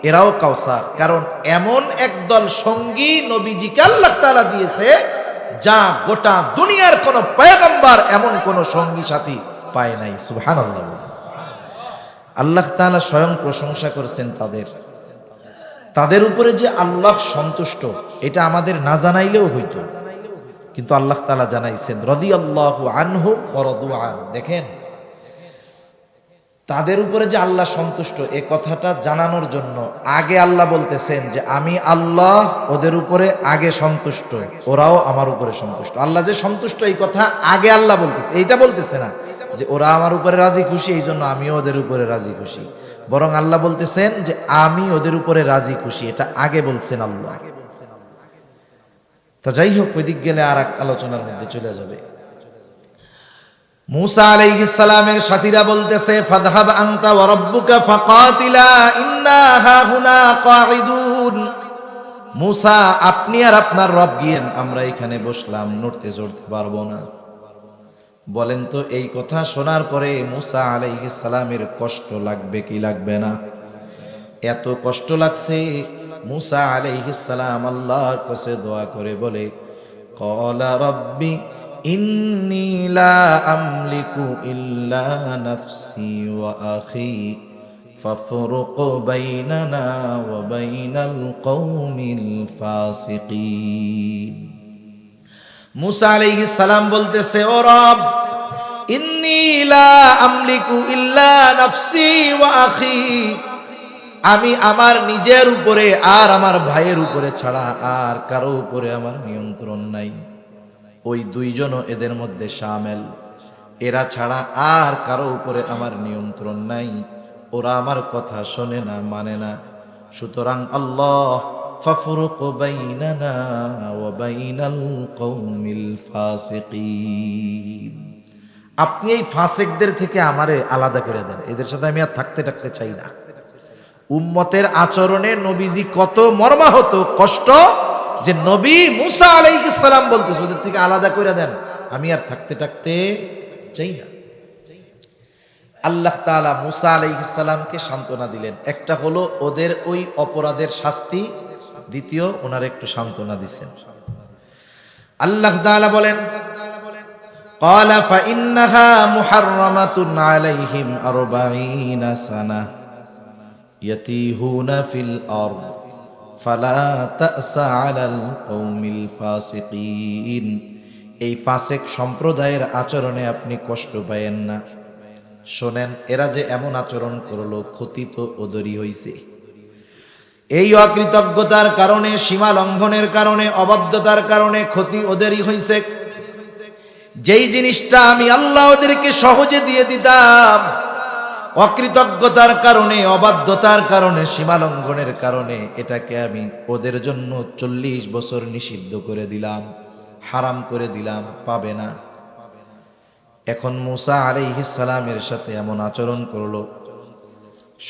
এরাও কাউসার, কারণ এমন একদল সঙ্গী নবীজিকে আল্লাহ তাআলা দিয়েছে যা গোটা দুনিয়ার কোন পয়গম্বর এমন কোন সঙ্গী সাথী পায় নাই, সুবহানাল্লাহ। আল্লাহ তাআলা স্বয়ং প্রশংসা করেছেন তাদের। তাদের উপরে যে আল্লাহ সন্তুষ্ট এটা আমাদের না জানাইলেও হইতো, কিন্তু আল্লাহ তাআলা জানাইছেন রাদিয়াল্লাহু আনহুম ওয়া রাদু আন। দেখেন, তাদের উপরে যে আল্লাহ সন্তুষ্ট এ কথাটা জানানোর জন্য আগে আল্লাহ বলতেছেন যে আমি আল্লাহ ওদের উপরে আগে সন্তুষ্ট, ওরাও আমার উপরে সন্তুষ্ট। আল্লাহ যে সন্তুষ্ট এই কথা আগে আল্লাহ বলতেছে, এইটা বলতেছে না যে ওরা আমার উপরে রাজি খুশি এই জন্য আমিও ওদের উপরে রাজি খুশি, বরং আল্লাহ বলতেছেন যে আমি ওদের উপরে রাজি খুশি, এটা আগে বলছেন আল্লাহ। তা যাই হোক, ওই দিক গেলে আর এক আলোচনার মধ্যে চলে যাবে। মুসা আলাইহিস সালামের সাথীরা বলতেছে ফাযহাব আনতা ওয়া রাব্বুকা ফাকাতিলা ইন্না হাহুনা কাঈদুন। মুসা, আপনি আর আপনার রব গিয়েন, আমরা এখানে বসলাম, নড়তে চড়তে পারবো না। বলেন তো, এই কথা শোনার পরে মুসা আলাইহিস সালামের কষ্ট লাগবে কি লাগবে না? এত কষ্ট লাগছে, মুসা আলাইহিস সালাম আল্লাহর কাছে দোয়া করে বলে ক্বালা রাব্বি ইন্নী লা আমলিকু ইল্লা নাফসি ওয়া আখি ফাফরুক বাইনানা ওয়া বাইনাল কওমিল ফাসিকিন। মুসা আলাইহিস সালাম বলতেছে, ও রব, ইন্নী লা আমলিকু ইল্লা নাফসি ওয়া আখি, আমি আমার নিজের উপরে আর আমার ভাইয়ের উপরে ছাড়া আর কারো উপরে আমার নিয়ন্ত্রণ নাই। ওই দুইজনও এদের মধ্যে শামেল, এরা ছাড়া আর কারো উপরে আমার নিয়ন্ত্রণ নাই, ওরা আমার কথা শোনে না, মানে না। সুতরাং আল্লাহ ফাফরুক বাইনানা ওয়া বাইনাল কওমিল ফাসিকিন, আপনি এই ফাসিকদের থেকে আমারে আলাদা করে দেন, এদের সাথে আমি আর থাকতে চাই না। উম্মতের আচরণে নবীজি কত মর্মাহত কষ্ট যে নবী মুসা আলাইহিস সালাম বলতেছে ওদের থেকে আলাদা করে দেন, আমি আর থাকতে চাই না। আল্লাহ তাআলা মুসা আলাইহিস সালামকে সান্ত্বনা দিলেন, একটা হলো ওদের ওই অপরাধের শাস্তি, দ্বিতীয় ওনার একটু সান্ত্বনা দিচ্ছেন। আল্লাহ তাআলা বলেন ক্বালা ফাইন্নাহা মুহাররামাতুন আলাইহিম 40 সানাহ ইয়াতিহুনা ফিল আরদ ফালা তা'সা আলাল কওমিল ফাসিকিন। এই ফাসিক সম্প্রদায়ের আচরণে আপনি কষ্ট পায়েন না। শোনেন, এরা যে এমন আচরণ করলো, ক্ষতি তো ওদেরই হইছে। এই অকৃতজ্ঞতার কারণে, সীমা লঙ্ঘনের কারণে, অবাধ্যতার কারণে ক্ষতি ওদেরই হইছে। যেই জিনিসটা আমি আল্লাহ ওদেরকে সহজে দিয়ে দিতাম, অকৃতজ্ঞতার কারণে, অবাধ্যতার কারণে, সীমা লঙ্ঘনের কারণে এটাকে আমি ওদের জন্য 40 বছর নিষিদ্ধ করে দিলাম, হারাম করে দিলাম, পাবে না। এখন মুসা আলাইহিস সালামের সাথে এমন আচরণ করলো,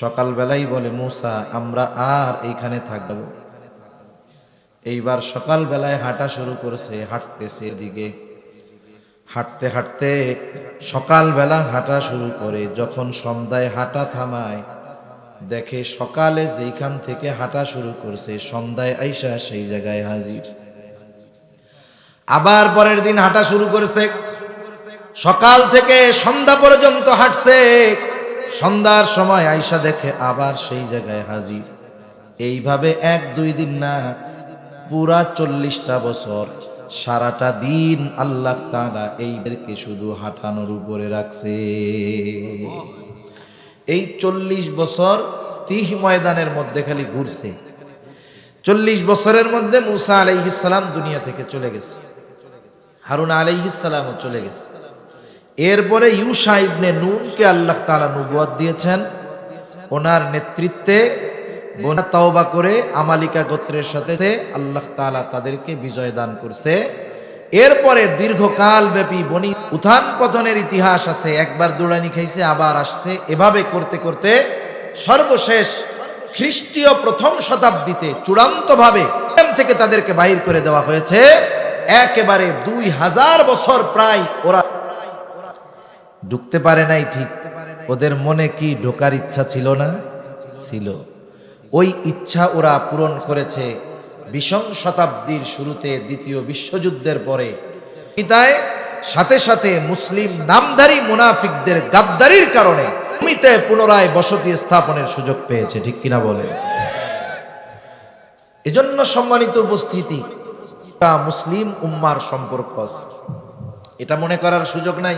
সকালবেলাই বলে মুসা আমরা আর এইখানে থাকব। এইবার সকালবেলায় হাঁটা শুরু করেছে, হাঁটতেছে এদিকে, হাঁটতে হাঁটতে সকালবেলা হাঁটা শুরু করে, যখন সন্ধ্যায় হাঁটা থামায়, দেখে সকালে যেইখান থেকে হাঁটা শুরু করছে সন্ধ্যায় আইসা সেই জায়গায় হাজির। আবার পরের দিন হাঁটা শুরু করেছে, সকাল থেকে সন্ধ্যা পর্যন্ত হাঁটছে, সন্ধ্যার সময় আইসা দেখে আবার সেই জায়গায় হাজির। এইভাবে 1-2 দিন না, পুরা 40টা বছর, সারাটা দিন আল্লাহ তাআলা এইদেরকে শুধু হাঁটানোর উপরে রাখছে। এই 40 বছর তিহ ময়দানের মধ্যে খালি ঘুরছে। 40 বছরের মধ্যে মুসা আলাইহিস সালাম দুনিয়া থেকে চলে গেছে, হারুন আলাইহিস সালামও চলে গেছে। এরপরে ইউশা ইবনে নুনকে আল্লাহ তাআলা নবুয়ত দিয়েছেন, ওনার নেতৃত্বে বনা তওবা করে আমালিকা গোত্রের সাথে আল্লাহ তাআলা তাদেরকে বিজয় দান করছে। এরপরে দীর্ঘকাল ব্যাপী বনি উত্থান পতনের ইতিহাস আছে, একবার দুড়ানি খাইছে আবার আসছে, এভাবে করতে করতে সর্বশেষ খ্রিস্টীয় প্রথম শতাব্দীতে চূড়ান্তভাবে থেকে তাদেরকে বাহির করে দেওয়া হয়েছে। একেবারে 2000 বছর প্রায় ওরা ঢুকতে পারে নাই। ঠিক ওদের মনে কি ঢোকার ইচ্ছা ছিল না? ছিল। ওই ইচ্ছা ওরা পূরণ করেছে 20ম শতাব্দীর শুরুতে, দ্বিতীয় বিশ্বযুদ্ধের পরে। তাই সাথে সাথে মুসলিম নামধারী মুনাফিকদের গাদ্দারির কারণে ভূমিতে পুনরায় বসতি স্থাপনের সুযোগ পেয়েছে, ঠিক কিনা বলেন? এজন্য সম্মানিত উপস্থিতি, মুসলিম উম্মার সম্পর্ক আছে, এটা মনে করার সুযোগ নাই